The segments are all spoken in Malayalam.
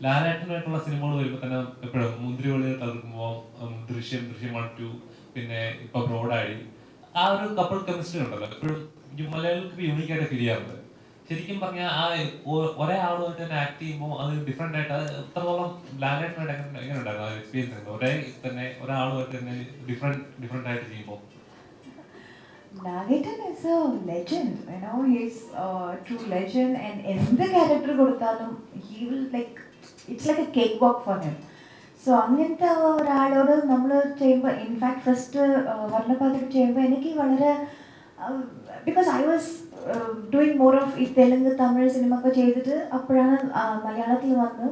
ലാലേട്ടനായിട്ടുള്ള സിനിമകൾ വരുമ്പോൾ തന്നെ എപ്പോഴും മുന്തിരിവള്ളി തളിർക്കുമ്പോൾ ദൃശ്യം 1, 2 പിന്നെ ഇപ്പൊ ബ്രോഡായി ആ ഒരു കപ്പിൾ കെമിസ്ട്രി ഉണ്ടല്ലോ എപ്പോഴും മലയാളികൾക്ക് യൂണീക്ക് ആയിട്ട് ഫീൽ ചെയ്യാറുണ്ട്. ശരിക്കും പറഞ്ഞാൽ ആ ഒരേ ആളുമായിട്ട് തന്നെ ആക്ട് ചെയ്യുമ്പോൾ അത് ഡിഫറെന്റ് ആയിട്ട് അത് എത്രത്തോളം ലാലേട്ടനായിട്ട് എങ്ങനെ ഉണ്ടായിരുന്നു ആ എക്സ്പീരിയൻസ് ഒരേ തന്നെ ഒരാളുമായിട്ട് തന്നെ ഡിഫറെന്റ് ആയിട്ട് ചെയ്യുമ്പോൾ? Nagaton is a legend, he's a true legend, and എന്ത് ക്യാരക്ടർ കൊടുത്താലും he will like, it's like a cakewalk for him. So അങ്ങനത്തെ ഒരാളോട് നമ്മൾ ചെയ്യുമ്പോൾ ഇൻഫാക്ട് ഫസ്റ്റ് വർണ്ണപാതകൾ ചെയ്യുമ്പോൾ എനിക്ക് വളരെ because I was doing more of ഈ തെലുങ്ക് തമിഴ് സിനിമ ഒക്കെ ചെയ്തിട്ട് അപ്പോഴാണ് മലയാളത്തിൽ വന്നു.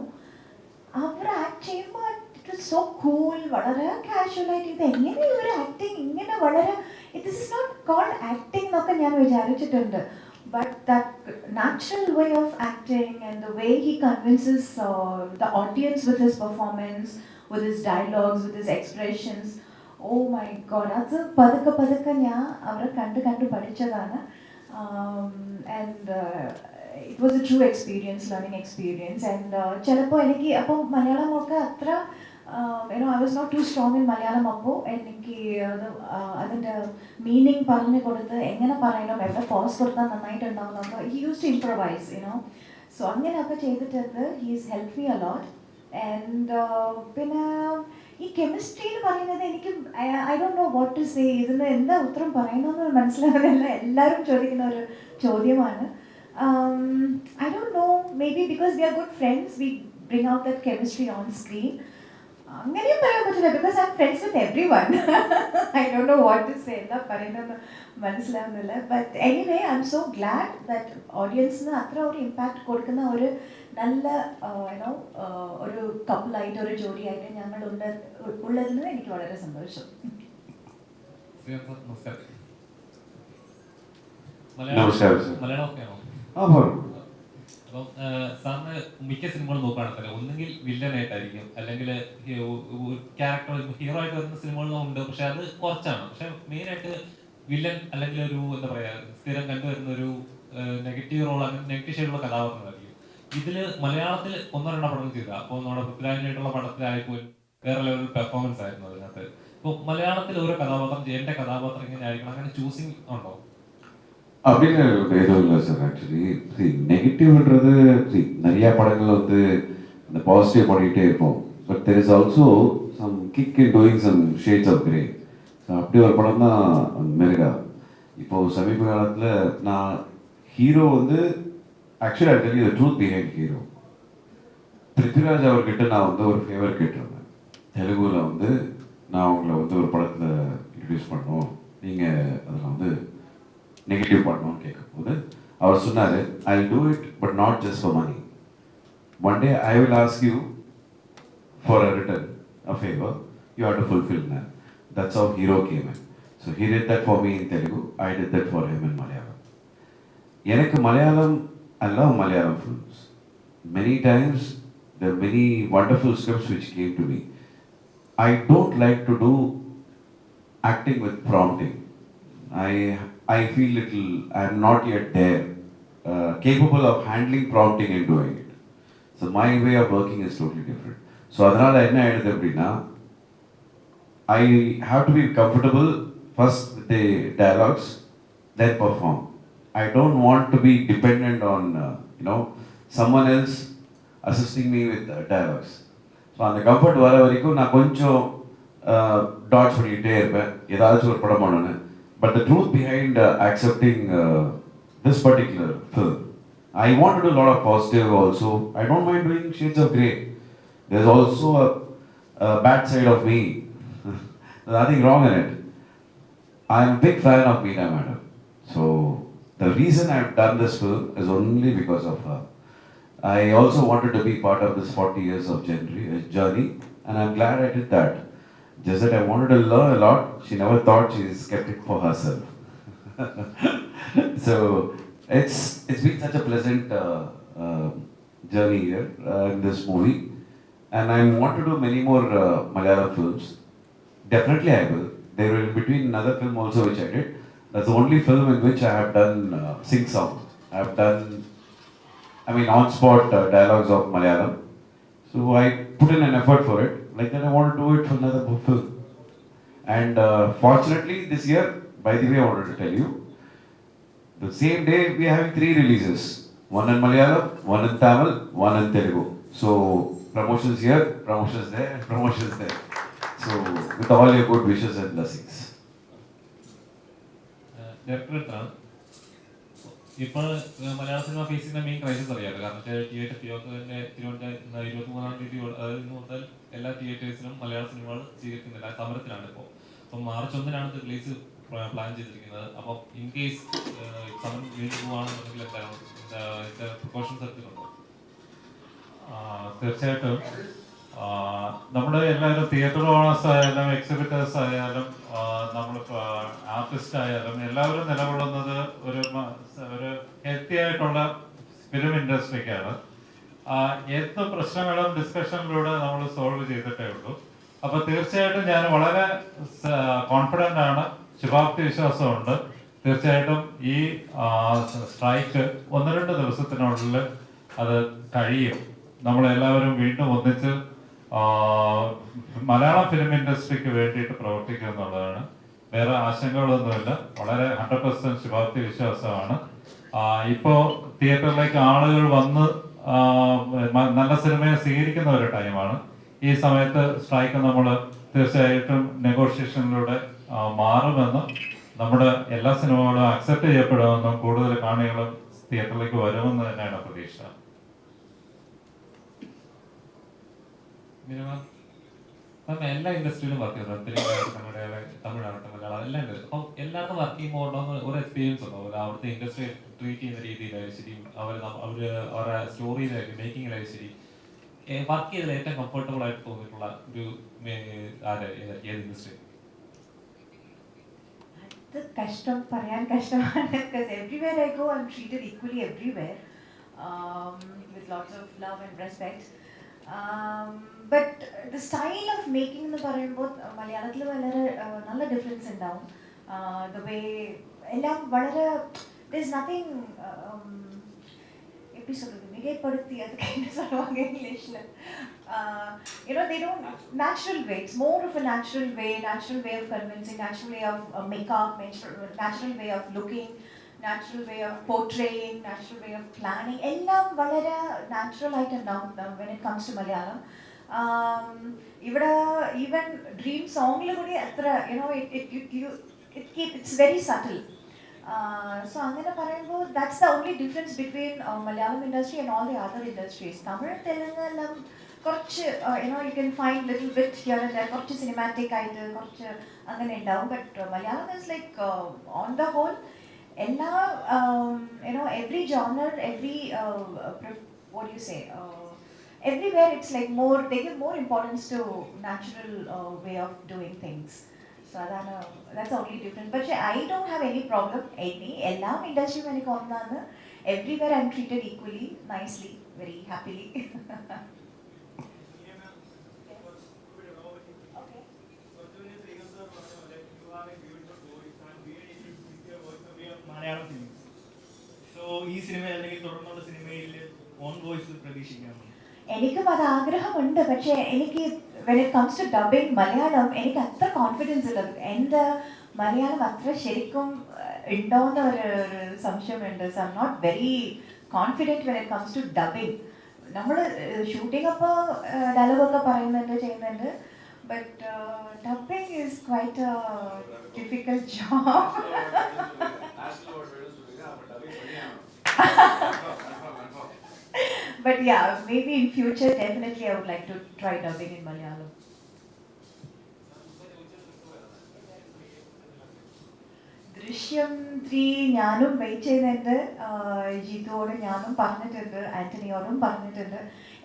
അവർ ആക്ട് ചെയ്യുമ്പോൾ ഇറ്റ് വാസ് സോ കൂൾ, വളരെ കാഷ്വലായിട്ട് ഇത് എങ്ങനെ ഇവർ ആക്ടിങ് ഇങ്ങനെ വളരെ this is not cold acting എന്നൊക്കെ ഞാൻ വിചാരിച്ചിട്ടുണ്ട്. But that natural way of acting and the way he convinces the audience with his performance, with his dialogues, with his expressions, oh my god, അത് പതുക്കെ പതുക്കെ ഞാൻ അവരെ കണ്ട് പഠിച്ചതാണ്. And it was a true experience, learning experience. And ചിലപ്പോൾ എനിക്ക് അപ്പോൾ മലയാളമൊക്കെ അത്ര I was not too strong in Malayalam. അപ്പോൾ എനിക്ക് അതിൻ്റെ മീനിങ് പറഞ്ഞു കൊടുത്ത് എങ്ങനെ പറയണം, എവിടെ പോസ് കൊടുത്താൽ നന്നായിട്ടുണ്ടാവും അപ്പോൾ he use to improvise. So അങ്ങനെയൊക്കെ ചെയ്തിട്ടുണ്ട്. He's help me a lot. And പിന്നെ ഈ കെമിസ്ട്രി എന്ന് പറയുന്നത് എനിക്ക് I don't know what to say. ഇതിന് എന്താ ഉത്തരം പറയണമെന്ന് മനസ്സിലാകുന്നില്ല. എല്ലാവരും ചോദിക്കുന്ന ഒരു ചോദ്യമാണ്. I don't know, maybe because we are good friends, we bring out that chemistry on screen. അങ്ങനെയും പറയാൻ പറ്റില്ല because I'm friends with everyone. I don't know what to say, എന്താ പറയുന്നതെന്ന് മനസ്സിലാവുന്നില്ല. But anyway I'm so glad that ഓഡിയൻസിന് അത്ര ഒരു ഇമ്പാക്റ്റ് കൊടുക്കുന്ന ഒരു നല്ല ഒരു കപ്പിളായിട്ട് ഒരു ജോഡിയായിട്ട് ഞങ്ങൾ ഉള്ളതിന് എനിക്ക് വളരെ സന്തോഷം. അപ്പം സാറിന് മിക്ക സിനിമകൾ നോക്കുകയാണെങ്കിൽ തന്നെ ഒന്നുകിൽ വില്ലനായിട്ടായിരിക്കും, അല്ലെങ്കിൽ ക്യാരക്ടർ ഹീറോ ആയിട്ട് വരുന്ന സിനിമകളും ഉണ്ട്, പക്ഷെ അത് കുറച്ചാണ്. പക്ഷെ മെയിൻ ആയിട്ട് വില്ലൻ അല്ലെങ്കിൽ ഒരു എന്താ പറയാ സ്ഥിരം കണ്ടുവരുന്ന ഒരു നെഗറ്റീവ് റോൾ, അങ്ങനെ നെഗറ്റീവ് ഷെയ്ഡുള്ള കഥാപാത്രങ്ങളായിരിക്കും. ഇതില് മലയാളത്തിൽ 1-2 പടങ്ങൾ ചെയ്ത അപ്പോൾ നമ്മുടെ പൃഥ്വിരാജിനായിട്ടുള്ള പടത്തിലായിപ്പോലും വേറെ ലെവൽ പെർഫോമൻസ് ആയിരുന്നു അതിനകത്ത്. അപ്പോൾ മലയാളത്തിൽ ഓരോ കഥാപാത്രം എന്റെ കഥാപാത്രം ഇങ്ങനെ ആയിരിക്കണം, അങ്ങനെ ചൂസിങ് ഉണ്ടോ? அப்படின்னு எதுவும் இல்லை சார். ஆக்சுவலி நெகட்டிவ்ன்றது நிறையா படங்கள் வந்து இந்த பாசிட்டிவ் பண்ணிக்கிட்டே இருப்போம். But there is also some kick in doing some shades of grey. ஸோ அப்படி ஒரு படம் தான் மெரிடா. இப்போது சமீப காலத்தில் நான் ஹீரோ வந்து actually I tell you the truth behind hero. Prithviraj அவர்கிட்ட நான் வந்து ஒரு ஃபேவர் கேட்டிருந்தேன். தெலுங்குல வந்து நான் உங்களை வந்து ஒரு படத்தில் இன்ட்ரடியூஸ் பண்ணணும், நீங்கள் அதில் வந்து நெகட்டிவ் பண்ணணும்னு கேட்கும்போது அவர் சொன்னார், I do it but not just for money. One day I will ask you for a return a favour, you have to fulfil that. That's how hero came in. So he did that for me in Telugu, I did that for him in Malayalam. எனக்கு Malayalam, I love Malayalam films. Many times there are many wonderful scripts which came to me. I don't like to do acting with prompting. I feel I'm not yet there, capable of handling prompting and doing it. So my way of working is totally different. So அதனால என்ன ஆயிடுது அப்படின்னா, I have to be comfortable first with the dialogues, then perform. I don't want to be dependent on someone else assisting me with dialogues. So அந்த கம்ஃபர்ட் வர வரைக்கும் நான் கொஞ்சம் டாட்ச் பண்ணிக்கிட்டே இருப்பேன் ஏதாச்சும் ஒரு படம் பண்ணணுன்னு. But the truth behind accepting this particular film, I want to do a lot of positive also. I don't mind doing shades of grey. There's also a bad side of me. There's nothing wrong in it. I'm a big fan of Meena Madam. So the reason I've done this film is only because of her. I also wanted to be part of this 40 years of journey, and I'm glad I did that. Just that I wanted to learn a lot. She never thought she's kept it for herself. So it's been such a pleasant journey here in this movie, and I want to do many more Malayalam films. Definitely I will. There will in between another film also which I did. That's the only film in which I have done sing song. I have done, on spot dialogues of Malayalam. So I put in an effort for it. Like that, I want to do it for another film. And fortunately, this year, by the way, I wanted to tell you, the same day we are having 3 releases. One in Malayalam, one in Tamil, one in Telugu. So promotions here, promotions there, and promotions there. So with all your good wishes and blessings. Director ഇപ്പോൾ മലയാള സിനിമ ഫേസ് ചെയ്യുന്ന മെയിൻ ക്രൈസിസ് അറിയാമല്ലോ. കാരണം തിയേറ്റർ ഫിയോക്ക് തന്നെ 23-ാം തീയതി അതായത് ഇന്ന് മുതൽ എല്ലാ തിയേറ്റേഴ്സിലും മലയാള സിനിമകൾ സ്വീകരിക്കുന്നില്ല, സമരത്തിലാണ് ഇപ്പോൾ. അപ്പം മാർച്ച് 1-നാണ് ഇത് റിലീസ് പ്ലാൻ ചെയ്തിരിക്കുന്നത്. അപ്പോൾ ഇൻ കേസ് സമരം വീണ്ടും പോവുകയാണെന്നുണ്ടെങ്കിൽ എന്താണ് പ്രിക്കോഷൻസ് എടുത്തിട്ടുണ്ടോ? തീർച്ചയായിട്ടും നമ്മുടെ എല്ലാവരും തിയേറ്റർ ഓണേഴ്സ് ആയാലും എക്സിബിറ്റേഴ്സ് ആയാലും നമ്മളിപ്പോൾ ആർട്ടിസ്റ്റ് ആയാലും എല്ലാവരും നിലകൊള്ളുന്നത് ഒരു ഹെൽത്തി ആയിട്ടുള്ള ഫിലിം ഇൻഡസ്ട്രിക്കാണ്. എന്ത് പ്രശ്നങ്ങളും ഡിസ്കഷനിലൂടെ നമ്മൾ സോൾവ് ചെയ്തിട്ടേ ഉള്ളൂ. അപ്പോൾ തീർച്ചയായിട്ടും ഞാൻ വളരെ കോൺഫിഡൻ്റ് ആണ്, ശുഭാപ്തി വിശ്വാസമുണ്ട്. തീർച്ചയായിട്ടും ഈ സ്ട്രൈക്ക് 1-2 ദിവസത്തിനുള്ളിൽ അത് കഴിയും. നമ്മളെല്ലാവരും വീണ്ടും ഒന്നിച്ച് മലയാളം ഫിലിം ഇൻഡസ്ട്രിക്ക് വേണ്ടിയിട്ട് പ്രവർത്തിക്കുക എന്നുള്ളതാണ്. വേറെ ആശങ്കകളൊന്നുമില്ല. വളരെ 100% ശുഭാപ്തി വിശ്വാസമാണ്. ഇപ്പോൾ തിയേറ്ററിലേക്ക് ആളുകൾ വന്ന് നല്ല സിനിമയെ സ്വീകരിക്കുന്ന ഒരു ടൈമാണ്. ഈ സമയത്ത് സ്ട്രൈക്ക് നമ്മൾ തീർച്ചയായിട്ടും നെഗോഷിയേഷനിലൂടെ മാറുമെന്നും നമ്മുടെ എല്ലാ സിനിമകളും അക്സെപ്റ്റ് ചെയ്യപ്പെടുമെന്നും കൂടുതൽ കാണികളും തിയേറ്ററിലേക്ക് വരുമെന്ന് തന്നെയാണ് പ്രതീക്ഷ. അപ്പം എല്ലാ ഇൻഡസ്ട്രിയിലും വർക്ക് ചെയ്യുന്നത്, തെലുങ്കാവട്ടെ, കന്നഡ, തമിഴാവട്ടെ, മലയാളം എല്ലാം ഉണ്ട്. അപ്പം എല്ലായിടത്തും വർക്ക് ചെയ്യുമ്പോൾ ഉണ്ടോന്ന് ഒരു എക്സ്പീരിയൻസ് ഉണ്ടോ? അവിടുത്തെ ഇൻഡസ്ട്രി ട്രീറ്റ് ചെയ്യുന്ന രീതിയിലായാലും ശരി, അവരുടെ സ്റ്റോറിയിലായാലും മേക്കിങ്ങിലായാലും ശരി, വർക്ക് ചെയ്തതിൽ ഏറ്റവും കംഫർട്ടബിൾ ആയിട്ട് തോന്നിയിട്ടുള്ള ഒരു ഏത് ഇൻഡസ്ട്രി? അത് കഷ്ടം, പറയാൻ കഷ്ടമാണ്. Because everywhere I go, I'm treated equally everywhere, with lots of love and respect. But the style of making എന്ന് പറയുമ്പോൾ മലയാളത്തിൽ വളരെ നല്ല ഡിഫറൻസ് ഉണ്ടാവും. The way എല്ലാം വളരെ there's nothing எப்படி சொல்றது, மிகைப்படுத்தி அது கைண்ட் சொல்லுவாங்க இங்கிலீஷ்ல. They don't, natural way, it's more of a natural way of convincing, natural way of makeup, natural way of looking, natural way of portraying, natural way of planning, എല്ലാം വളരെ നാച്ചുറൽ ആയിട്ടുണ്ടാവും when it comes to Malayalam. ഇവിടെ ഈവൻ ഡ്രീം സോങ്ങിൽ കൂടി അത്ര it's very subtle. So അങ്ങനെ പറയുമ്പോൾ that's the only difference between Malayalam industry and all the other industries. Tamil, Telugu എല്ലാം കുറച്ച് you can find little bit here and there, കുറച്ച് cinematic ആയിട്ട് കുറച്ച് അങ്ങനെ ഉണ്ടാവും. But Malayalam is like on the whole എല്ലാ every genre, every what do you say, everywhere it's like more, they give more importance to natural way of doing things. So that's the only difference. But I don't have any problem. എല്ലാ ഇൻഡസ്ട്രിയും എനിക്ക് ഒന്നാണ്. Everywhere I'm treated equally, nicely, very happily. Malayalam cinema. So ഈ സിനിമ അല്ലെങ്കിൽ തുടർന്നുള്ള സിനിമയിൽ ഓൺ വോയിസ് പ്രതീക്ഷിക്കാം. എനിക്കും അത് ആഗ്രഹമുണ്ട്. പക്ഷേ എനിക്ക് when it comes to dubbing Malayalam എനിക്ക് അത്ര കോൺഫിഡൻസ് ഇല്ല. എൻ്റെ മലയാളം അത്ര ശരിക്കും ഉണ്ടോയെന്ന് ഒരു സംശയമുണ്ട്. So I am not very confident when it comes to dubbing. നമ്മൾ ഷൂട്ടിംഗ് അപ്പോൾ ഡയലോഗൊക്കെ പറയുന്നുണ്ട്, ചെയ്യുന്നുണ്ട്. But dubbing is quite a difficult job. But yeah, maybe in future, definitely I would like to try dubbing in Malayalam. ദൃശ്യം 3 ഞാനും വെയിറ്റ് ചെയ്യുന്നുണ്ട്. ജിത്തുവോട് ഞാനും പറഞ്ഞിട്ടുണ്ട്, ആന്റണിയോടും പറഞ്ഞിട്ടുണ്ട്.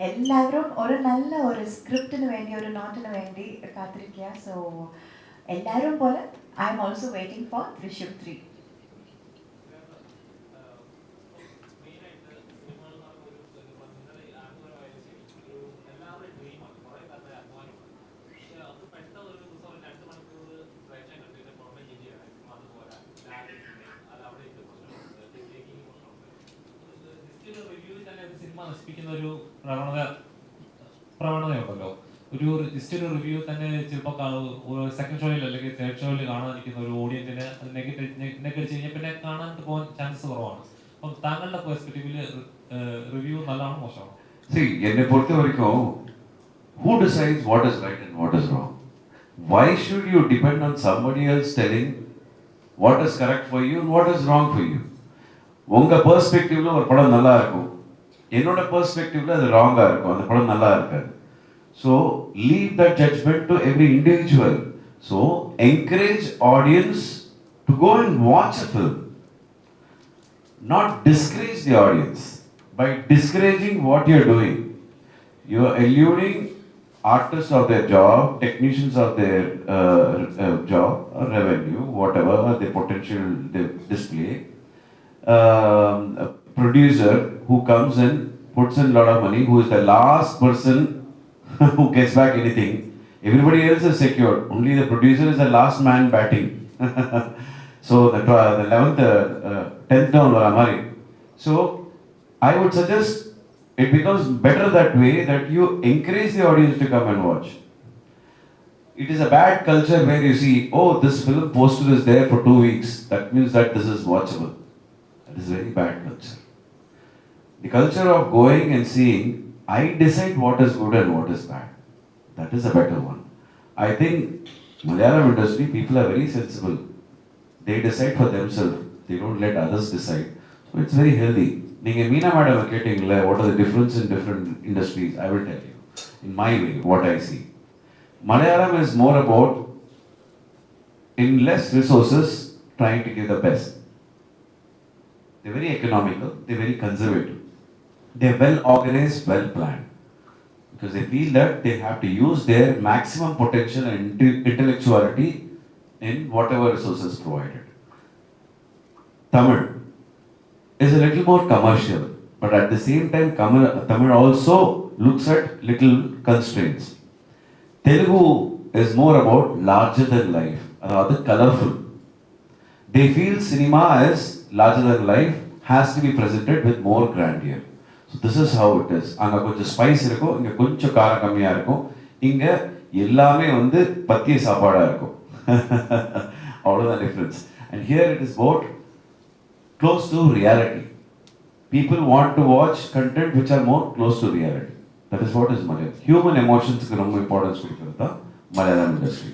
എല്ലാവരും ഒരു നല്ല ഒരു സ്ക്രിപ്റ്റിന് വേണ്ടി, ഒരു നോട്ടിന് വേണ്ടി കാത്തിരിക്കുക. സോ എല്ലാവരും പോലെ I am also waiting for ദൃശ്യം 3. സിനിമ നശിപ്പിക്കുന്ന ഒരു പ്രവണത പ്രവണതയുണ്ടല്ലോ. ജസ്റ്റ് ഒരു റിവ്യൂ തന്നെ ചിലപ്പോൾ സെക്കൻഡ് ഷോയിൽ അല്ലെങ്കിൽ തേർഡ് ഷോയിൽ കാണാതിരിക്കുന്ന ഒരു ഓഡിയൻസിന് അത് നെഗറ്റീവ് കഴിഞ്ഞാൽ പിന്നെ കാണാൻ പോകാൻ ചാൻസ് കുറവാണ്. അപ്പം താങ്കളുടെ പെർസ്പെക്റ്റീവിൽ റിവ്യൂ നല്ലതാണോ മോശമാണോ? See, என்னை பொறுத்த வரைக்கும், who decides what is right and what is wrong? Why should you depend on somebody else telling what is correct for you and what is wrong for you? உங்க பெர்ஸ்பெக்டிவ்ல ஒரு படம் நல்லா இருக்கும், என்னோட பெர்ஸ்பெக்டிவ்ல அது ராங்கா இருக்கும், அந்த படம் நல்லா இருக்காது. So leave that judgment to every individual. So encourage audience to go and watch a film, not discourage the audience. By discouraging what you're doing, you're eluding artists of their job, technicians of their job, or revenue, whatever the potential they display. A producer who comes and puts in a lot of money, who is the last person who gets back anything. Everybody else is secured. Only the producer is the last man batting. So the 11th, 10th down var amari. So I would suggest it becomes better that way, that you encourage the audience to come and watch. It is a bad culture where you see, oh, this film poster is there for 2 weeks, that means that this is watchable. That is very bad culture. The culture of going and seeing, I decide what is good and what is bad. That is a better one. I think Malayalam industry people are very sensible. They decide for themselves. They don't let others decide. So it's very healthy. நீங்கள் மீனா மேடம் கேட்டீங்களே, what are the difference in different industries? I will tell you, in my way, what I see. Malayalam is more about, in less resources, trying to give the best. They're very economical, they're very conservative. They're well organized, well planned. Because they feel that they have to use their maximum potential and intellectuality in whatever resources provided. Tamil is a little more commercial, but at the same time, Tamil also looks at little constraints. Telugu is more about larger than life, rather colorful. They feel cinema as larger than life, has to be presented with more grandeur. So this is how it is. அங்க கொஞ்சம் ஸ்பைஸ் இருக்கும், இங்க கொஞ்சம் காரம் கம்மியா இருக்கும், இங்க எல்லாமே வந்து பத்திய சாப்பாடா இருக்கும். அவ்வளவுதான் difference. And here it is about close to reality. People want to watch content which are more close to reality. That is what is Malayalam. Human emotions ku romba importance kudukrudha Malayalam industry.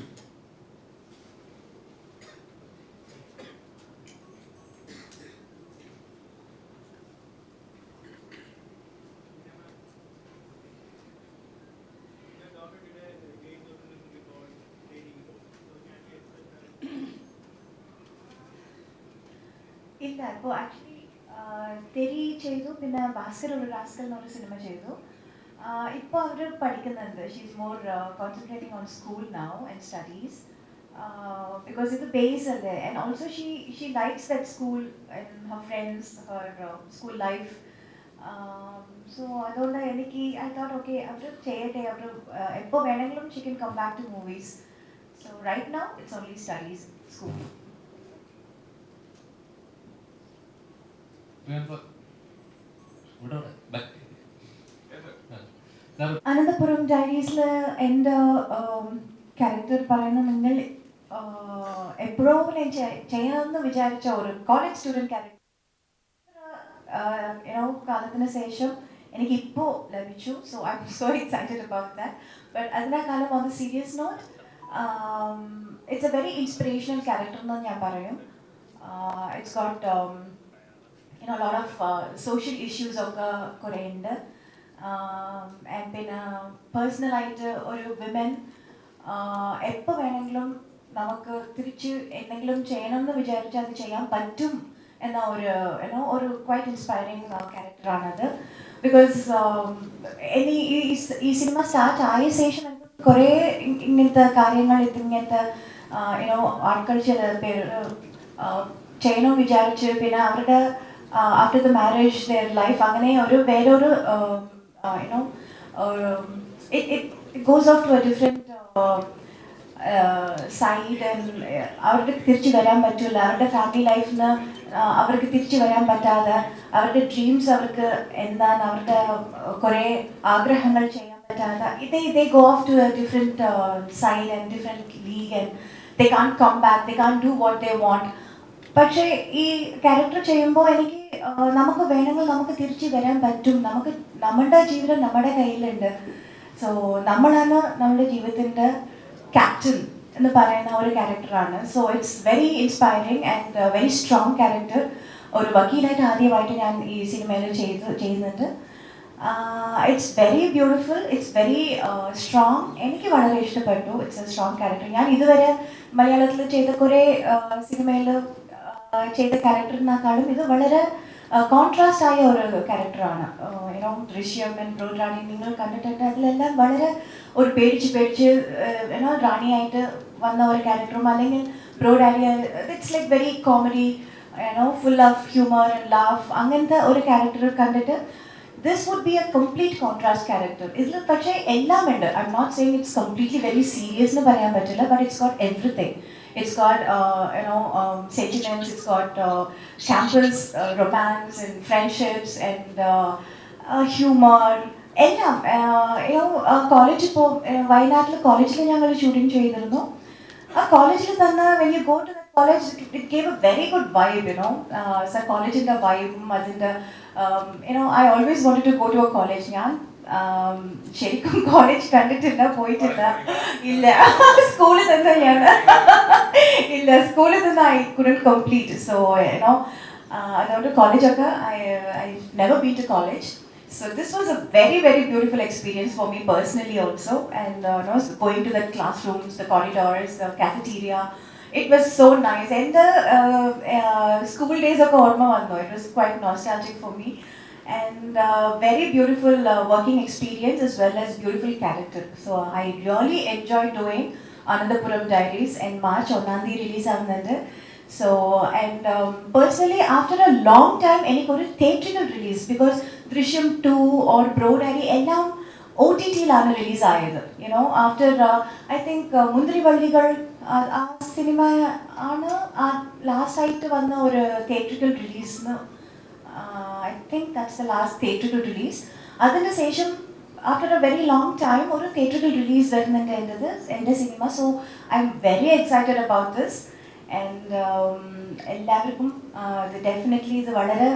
ഇല്ല, അപ്പോൾ ആക്ച്വലി തെരി ചെയ്തു, പിന്നെ ഭാസ്കർ ഒരു റാസ്കൽ എന്നൊരു സിനിമ ചെയ്തു. ഇപ്പോൾ അവർ പഠിക്കുന്നുണ്ട്. She is more concentrating on school now and studies, because ഇത് ബേസ് അല്ലേ. And also she likes that school and her friends, her school life. So അതുകൊണ്ട് എനിക്ക് ഐ തോട്ട് ഓക്കെ, അവർ ചെയ്യട്ടെ, അവർ എപ്പോൾ വേണമെങ്കിലും she can come back to movies. So right now it's only studies, school. Ananthapuram ഡയറീസിൽ എൻ്റെ ക്യാരക്ടർ പറയുന്നത്, നിങ്ങൾ എപ്പോഴോ ഞാൻ ചെയ്യണമെന്ന് വിചാരിച്ച ഒരു കോളേജ് സ്റ്റുഡൻറ് ക്യാരക്ടർ കാലത്തിന് ശേഷം എനിക്കിപ്പോൾ ലഭിച്ചു. So I M so excited about that. But അതിനേക്കാളും on the serious note, it's a very inspirational character എന്ന് ഞാൻ പറയും. It's got a lot of social issues ഒക്കെ കുറേ ഉണ്ട്. ആൻഡ് പിന്നെ പേഴ്സണലായിട്ട് ഒരു വിമൻ എപ്പോൾ വേണമെങ്കിലും നമുക്ക് തിരിച്ച് എന്തെങ്കിലും ചെയ്യണം എന്ന് വിചാരിച്ചാൽ അത് ചെയ്യാൻ പറ്റും എന്ന ഒരു ക്വൈറ്റ് ഇൻസ്പയറിങ് ക്യാരക്ടറാണത്. ബിക്കോസ് ഈ സിനിമ സ്റ്റാർട്ട് ആയ ശേഷം കുറേ ഇങ്ങനത്തെ കാര്യങ്ങൾ, ഇങ്ങനത്തെ ആൾക്കാർ ചില പേര് ചെയ്യണമെന്ന് വിചാരിച്ച് പിന്നെ അവരുടെ after the marriage, their life അങ്ങനെ ഒരു വേറൊരു it goes off to a different side. and അവർക്ക് തിരിച്ചു വരാൻ പറ്റില്ല, അവരുടെ ഫാമിലി ലൈഫിന് അവർക്ക് തിരിച്ചു വരാൻ പറ്റാതെ, അവരുടെ ഡ്രീംസ് അവർക്ക് എന്താണ്, അവരുടെ കുറേ ആഗ്രഹങ്ങൾ ചെയ്യാൻ പറ്റാത്ത, they go off to a different side and different league and they can't come back, they can't do what they want. പക്ഷേ ഈ ക്യാരക്ടർ ചെയ്യുമ്പോൾ എനിക്ക് നമുക്ക് വേണമെങ്കിൽ നമുക്ക് തിരിച്ചു വരാൻ പറ്റും, നമുക്ക് നമ്മുടെ ജീവിതം നമ്മുടെ കയ്യിലുണ്ട്. സോ നമ്മളാണ് നമ്മുടെ ജീവിതത്തിൻ്റെ ക്യാപ്റ്റൻ എന്ന് പറയുന്ന ഒരു ക്യാരക്ടറാണ്. So it's very inspiring and very strong character. ഒരു വക്കീലായിട്ട് ആദ്യമായിട്ട് ഞാൻ ഈ സിനിമയിൽ ചെയ്യുന്നുണ്ട്. It's very beautiful, it's very strong. എനിക്ക് വളരെ ഇഷ്ടപ്പെട്ടു. It's A strong character. ഞാൻ ഇതുവരെ മലയാളത്തിൽ ചെയ്ത കുറേ സിനിമയിൽ ചെയ്ത ക്യാരക്ടറിനേക്കാളും ഇത് വളരെ കോൺട്രാസ്റ്റ് ആയ ഒരു ക്യാരക്ടറാണ്. യുനോ ദൃശ്യം ആൻഡ് ബ്രോഡ് റാണി നിങ്ങൾ കണ്ടിട്ടുണ്ട്. അതിലെല്ലാം വളരെ ഒരു പേടിച്ച് യുനോ റാണിയായിട്ട് വന്ന ഒരു ക്യാരക്ടറും അല്ലെങ്കിൽ ബ്രോഡ് റാണി it's like very comedy, you know full of humour and laugh. അങ്ങനത്തെ ഒരു ക്യാരക്ടർ കണ്ടിട്ട് this would be a complete contrast character. ഇതിൽ പക്ഷേ എല്ലാം ഉണ്ട്. I'm not saying it's completely very serious എന്ന് പറയാൻ പറ്റില്ല, but it's got everything. It's got sentiments, it's got campus romance and friendships and humor. എല്ലാം കോളേജ് ഇപ്പോൾ വയനാട്ടിൽ കോളേജിൽ ഞങ്ങൾ ഷൂട്ടിംഗ് ചെയ്തിരുന്നു. ആ കോളേജിൽ തന്നെ when you go to the college, it gave a very good vibe, you know. So കോളേജിൻ്റെ വൈബും അതിൻ്റെ I always wanted to go to a college. ഞാൻ ശരിക്കും കോളേജ് കണ്ടിട്ടില്ല, പോയിട്ടില്ല. ഇല്ല, സ്കൂളിൽ തന്നെ ഞാൻ ഇല്ല, സ്കൂളിൽ തന്നെ I couldn't complete. So അതുകൊണ്ട് കോളേജൊക്കെ I never been to college. So this was a very, very beautiful experience for me personally also. And going to the classrooms, the corridors, the cafeteria, it was so nice. And the school days of Orma Vanno, it was quite nostalgic for me. And very beautiful working experience as well as beautiful character. So I really enjoyed doing Anandapuram Diaries, and March Onandi release avunnundu. So and personally after a long time enikku theatrical release, because Drishyam 2 or Bro Daddy ellam OTT ലാണ് റിലീസ് ആയത്. ആഫ്റ്റർ ഐ തിങ്ക് മുന്തിരി വള്ളികൾ ആ സിനിമ ആണ് ലാസ്റ്റ് ആയിട്ട് വന്ന ഒരു theatrical release. I think that's the last theatrical release. അതിന് ശേഷം after A very long time ഒരു തിയേറ്ററിക്കൽ റിലീസ് വരുന്നുണ്ട് എൻ്റെ cinema. So I am very excited about this. And എല്ലാവർക്കും ഡെഫിനറ്റ്ലി ഇത് വളരെ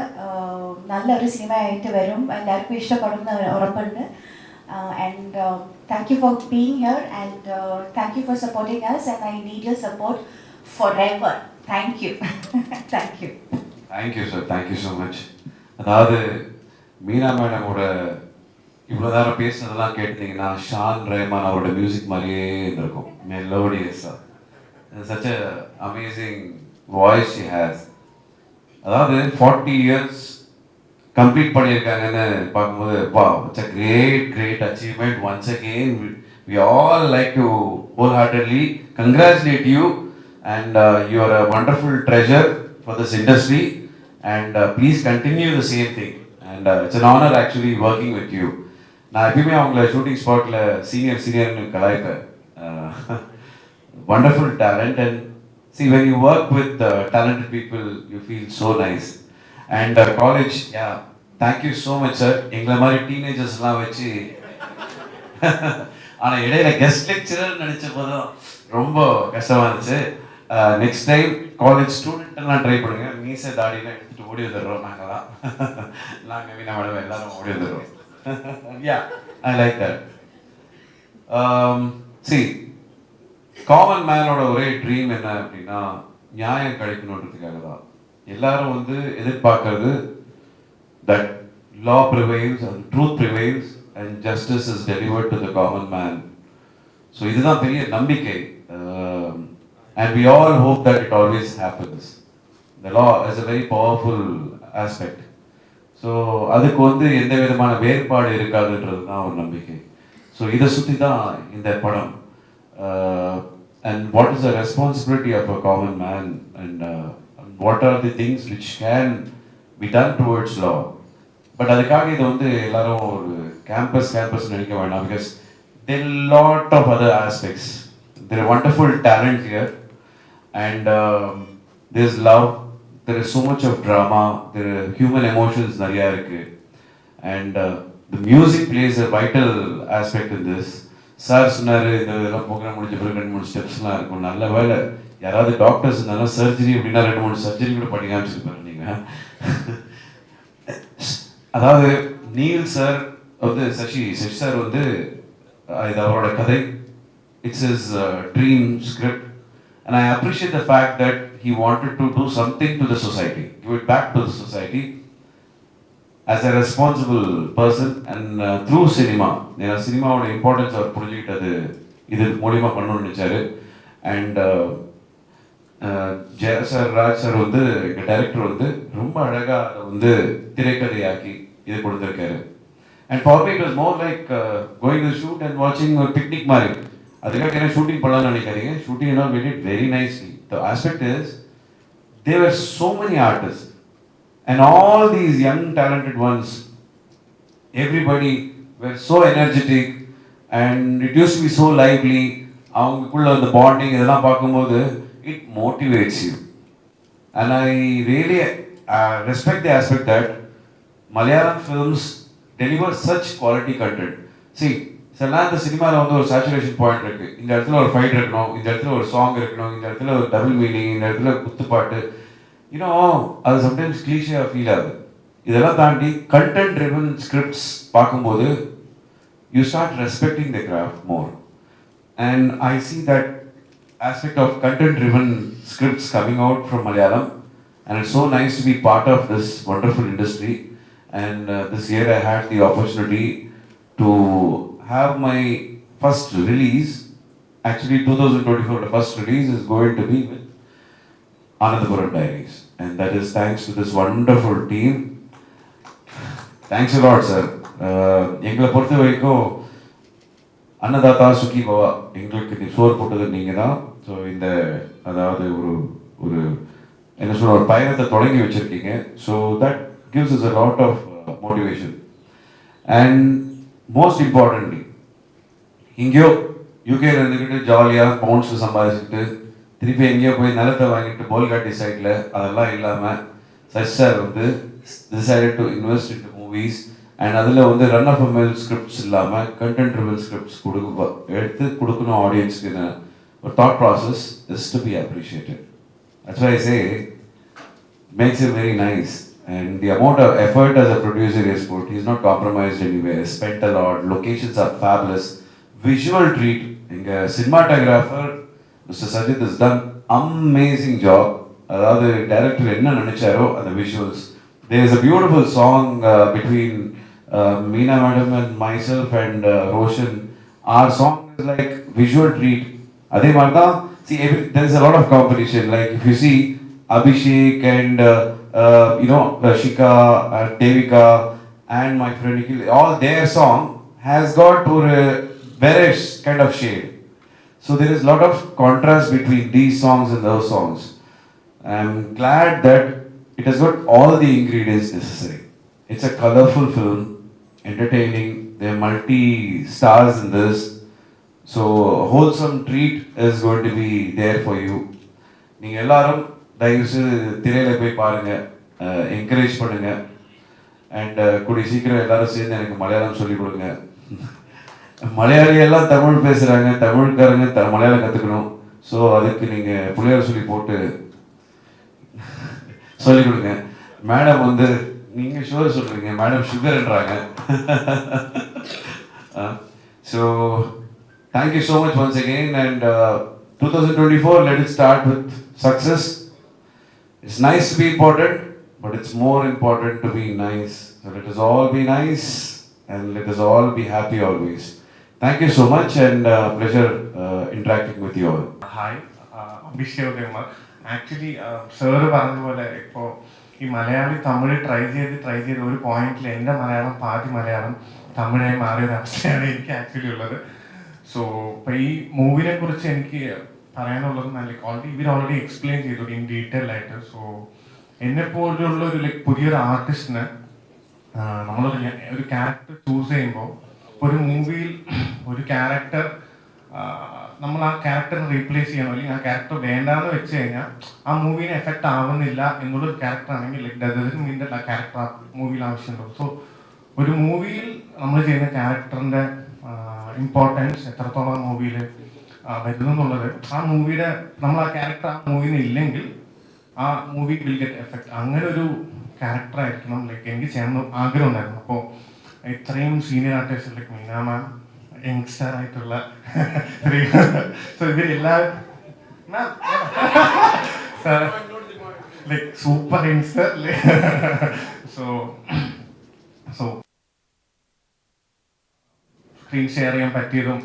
നല്ലൊരു സിനിമയായിട്ട് വരും, എല്ലാവർക്കും ഇഷ്ടപ്പെടുന്ന ഉറപ്പുണ്ട്. And thank you for being here, and thank you for supporting us, and I need your support forever. Thank you. Thank you. Thank you, sir. Thank you so much. அதாவது மீனா மேடமோட இவ்வளோ நேரம் பேசுனதெல்லாம் கேட்டிங்கன்னா ஷான் ரஹ்மான் அவரோட மியூசிக் மாதிரியே இருந்திருக்கும். மெலோடியஸாக, such a amazing voice she has. அதாவது 40 years கம்ப்ளீட் பண்ணியிருக்காங்கன்னு பார்க்கும்போது wow, it's a great achievement. Once again we all like to wholeheartedly congratulate you, and you are a wonderful treasure for this industry, and please continue the same thing, and it's an honor actually working with you. நான் எப்பயுமே அவங்கள ஷூட்டிங் ஸ்பாட்டில் சீனியர்னு கலாய்ப்பேன். wonderful talent, and see when you work with talented people you feel so nice. And college, yeah, thank you so much sir. எங்களை மாதிரி டீனேஜர்ஸ்லாம் வச்சு ஆனால் இடையில கெஸ்ட் லெக்சரர் நினச்ச போதும் ரொம்ப கஷ்டமாக இருந்துச்சு. நெக்ஸ்ட் டைம் காலேஜ் ஸ்டூடெண்ட்டெல்லாம் ட்ரை பண்ணுங்க. மீசை தாடிலாம் எடுத்துகிட்டு ஓடி வந்துடுறோம் நாங்கள்லாம். நாங்கள் மீனா மேடம் எல்லாரும் ஓடி வந்துடுறோம். Ya, I like that. see, common மேனோட ஒரே ட்ரீம் என்ன அப்படின்னா நியாயம் கிடைக்கணுன்றதுக்காக தான். எல்லாரும் எதிர்பார்க்கறது that law prevails and truth prevails and justice is delivered to the common man. So இதுதான் பெரிய நம்பிக்கை. And we all hope that it always happens. The law is a very powerful aspect. So அதுக்கு எந்த விதமான வேறுபாடு இருக்காதுன்றது தான் ஒரு நம்பிக்கை. ஸோ இதை சுற்றி தான் இந்த படம். And what is the responsibility of a common man, and what are the things which can be done towards law. But அதுக்காக இது எல்லாரும் ஒரு கேம்பஸ் நினைக்க வேண்டாம், because there are lot of other aspects. There are wonderful talent here, and there is love, there is so much of drama, there are human emotions நிறையா இருக்கு, and the music plays a vital aspect in this. Sir சொன்னார் இந்த இதெல்லாம் ப்ரோக்ராம் முடிஞ்ச பிறகு 2-3 ஸ்டெப்ஸ்லாம் இருக்கும். நல்ல வேலை யாராவது டாக்டர்ஸ் இருந்தாலும் சர்ஜரி அப்படின்னா 2-3 சர்ஜரி கூட பண்ணி காமிச்சிருப்பாரு நீங்கள். அதாவது நீல் சார் வந்து சசி சார் வந்து இது அவரோட கதை. It's is dream script and I appreciate the fact that he wanted to do something to the society, give it back to the society as a responsible person and through cinema. சினிமாவோட இம்பார்ட்டன்ஸ் அவர் புரிஞ்சுக்கிட்டது இது மூலியமா பண்ணணும்னு நினைச்சாரு. அண்ட் ஜெய சார் ராஜ் சார் வந்து எங்கள் டைரக்டர் வந்து ரொம்ப அழகாக அதை வந்து திரைக்கதையாக்கி இது கொடுத்துருக்காரு. And for me it was more like going to shoot and வாட்சிங் ஒரு பிக்னிக் மாதிரி. அதுக்காக என்ன ஷூட்டிங் பண்ணலாம்னு நினைக்காதீங்க. ஷூட்டிங் எல்லாம் we did very nicely. The aspect is there were so many artists and all these young talented ones, everybody were so energetic and it used to be so lively. அவங்களுக்குள்ள அந்த பாண்டிங் இதெல்லாம் பார்க்கும்போது it motivates you. And I really respect the aspect that Malayalam films deliver such quality content. See, சில இந்த சினிமாவில் வந்து ஒரு சேச்சுரேஷன் பாயிண்ட் இருக்கு. இந்த இடத்துல ஒரு ஃபைட் இருக்கணும், இந்த இடத்துல ஒரு சாங் இருக்கணும், இந்த இடத்துல ஒரு டபுள் மீனிங், இந்த இடத்துல குத்துப்பாட்டு, அது சம்டைம்ஸ் கிளீஷியாக ஃபீல் ஆகுது. இதெல்லாம் தாண்டி கண்டென்ட் ட்ரிவன் ஸ்கிரிப்ட்ஸ் பார்க்கும்போது you start respecting the craft more. And I see that aspect of content driven scripts coming out from Malayalam, and it's so nice to be part of this wonderful industry. And this year I had the opportunity to have my first release. Actually 2024 the first release is going to be with Anandapuram Diaries, and that is thanks to this wonderful team. Thanks a lot sir. எங்களை பொறுத்த வரைக்கும் அன்னதாதா சுகி பவா, எங்களுக்கு சோறு போட்டது நீங்கள் தான். ஸோ இந்த அதாவது ஒரு ஒரு என்ன சொல்ற ஒரு பயணத்தை தொடங்கி வச்சுருக்கீங்க. So that gives is a lot of motivation. And most importantly எங்கேயோ யூகேல இருந்துக்கிட்டு ஜாலியாக பவுண்ட்ஸ் சம்பாதிச்சுட்டு திருப்பி எங்கேயோ போய் நிலத்தை வாங்கிட்டு போல்காட்டி சைடில் அதெல்லாம் இல்லாமல் சச் சார் வந்து decided to invest in movies. And அதில் வந்து ரன் ஆஃப் மில் ஸ்கிரிப்ட்ஸ் இல்லாமல் கண்டென்ட் ட்ரிவன் ஸ்கிரிப்ட்ஸ் எடுத்து கொடுக்கணும் ஆடியன்ஸ்க்கு. ஒரு thought process is to be appreciated. That's why I say makes it very nice. And the amount of effort as a producer is put, he's not compromised anywhere, spent a lot, locations are fabulous, visual treat. Inga cinematographer Mr. Sajid has done amazing job. Adhaadu director enna nenicharo and the visuals. There is a beautiful song between Meena madam and myself and Roshan. Our song is like visual treat. Adhe martha, see there is a lot of competition. Like if you see Abhishek and Shika, Devika and my friend Nikhil, all their song has got a various kind of shade. So there is a lot of contrast between these songs and those songs. I'm glad that it has got all the ingredients necessary. It's a colorful film, entertaining. There are multi-stars in this. So a wholesome treat is going to be there for you. நீங்கள் எல்லாரும் தயவுசெய்து திரையில் போய் பாருங்கள், என்கரேஜ் பண்ணுங்கள். அண்ட் கூடிய சீக்கிரம் எல்லாரும் சேர்ந்து எனக்கு மலையாளம் சொல்லிக் கொடுங்க. மலையாளியெல்லாம் தமிழ் பேசுகிறாங்க, தமிழ்காரங்க மலையாளம் கற்றுக்கணும். ஸோ அதுக்கு நீங்கள் புள்ளையார் சொல்லி போட்டு சொல்லிக் கொடுங்க. மேடம் வந்து நீங்கள் சுகர் சொல்கிறீங்க, மேடம் சுகர்ன்றாங்க. So thank you so much once again. And 2024, let it start with success. It's nice to be important, but it's more important to be nice. So let us all be nice and let us all be happy always. Thank you so much and pleasure interacting with you all. Hi, Abhishek Demar. Actually, sir പറഞ്ഞതുപോലെ ഇപ്പോൾ ഈ മലയാളി തമിഴ് ട്രൈ ചെയ്ത് ഒരു പോയിന്റിൽ എൻ്റെ മലയാളം പാതി മലയാളം തമിഴായി മാറിയൊരു അവസ്ഥയാണ് എനിക്ക് ആക്ച്വലി ഉള്ളത്. സോ ഇപ്പോൾ ഈ മൂവിനെ കുറിച്ച് എനിക്ക് പറയാനുള്ളത് ഓൾറെഡി എക്സ്പ്ലെയിൻ ചെയ്തു ഇൻ ഡീറ്റെയിൽ ആയിട്ട്. സോ എന്നെപ്പോലുള്ള ഒരു പുതിയൊരു ആർട്ടിസ്റ്റിന് ഒരു ക്യാരക്ടർ ചൂസ് ചെയ്യുമ്പോൾ ഒരു മൂവിയിൽ ഒരു ക്യാരക്ടർ നമ്മൾ ആ ക്യാരക്ടറിനെ റീപ്ലേസ് ചെയ്യണം, അല്ലെങ്കിൽ ആ ക്യാരക്ടർ വേണ്ടാന്ന് വെച്ച് കഴിഞ്ഞാൽ ആ മൂവിനെ എഫക്റ്റ് ആവുന്നില്ല എന്നുള്ളൊരു ക്യാരക്ടർ ആണെങ്കിൽ ലൈക്ക് ഡസൻ മീൻ ദാറ്റ് ആ ക്യാരക്ടർ ആ മൂവിയിൽ ആവശ്യമുണ്ടോ. സോ ഒരു മൂവിയിൽ നമ്മൾ ചെയ്യുന്ന ക്യാരക്ടറിൻ്റെ ഇമ്പോർട്ടൻസ് എത്രത്തോളം മൂവിയിൽ വരുന്നു എന്നുള്ളത് ആ മൂവിയുടെ നമ്മൾ ആ ക്യാരക്ടർ ആ മൂവിയിൽ ഇല്ലെങ്കിൽ ആ മൂവി വിൽ ഗെറ്റ് എഫക്ട്. അങ്ങനെ ഒരു ക്യാരക്ടർ ആയിരിക്കണം ലൈക്ക് എനിക്ക് ചെയ്യണം ആഗ്രഹം ഉണ്ടായിരുന്നു. അപ്പോൾ ഇത്രയും സീനിയർ ആർട്ടിസ്റ്റ് ലൈക്ക് മീന മാം, യങ്സ്റ്റർ ആയിട്ടുള്ള സോ ഇവരെല്ലാവരും like super youngster. So so screen share ചെയ്യാൻ പറ്റിയതും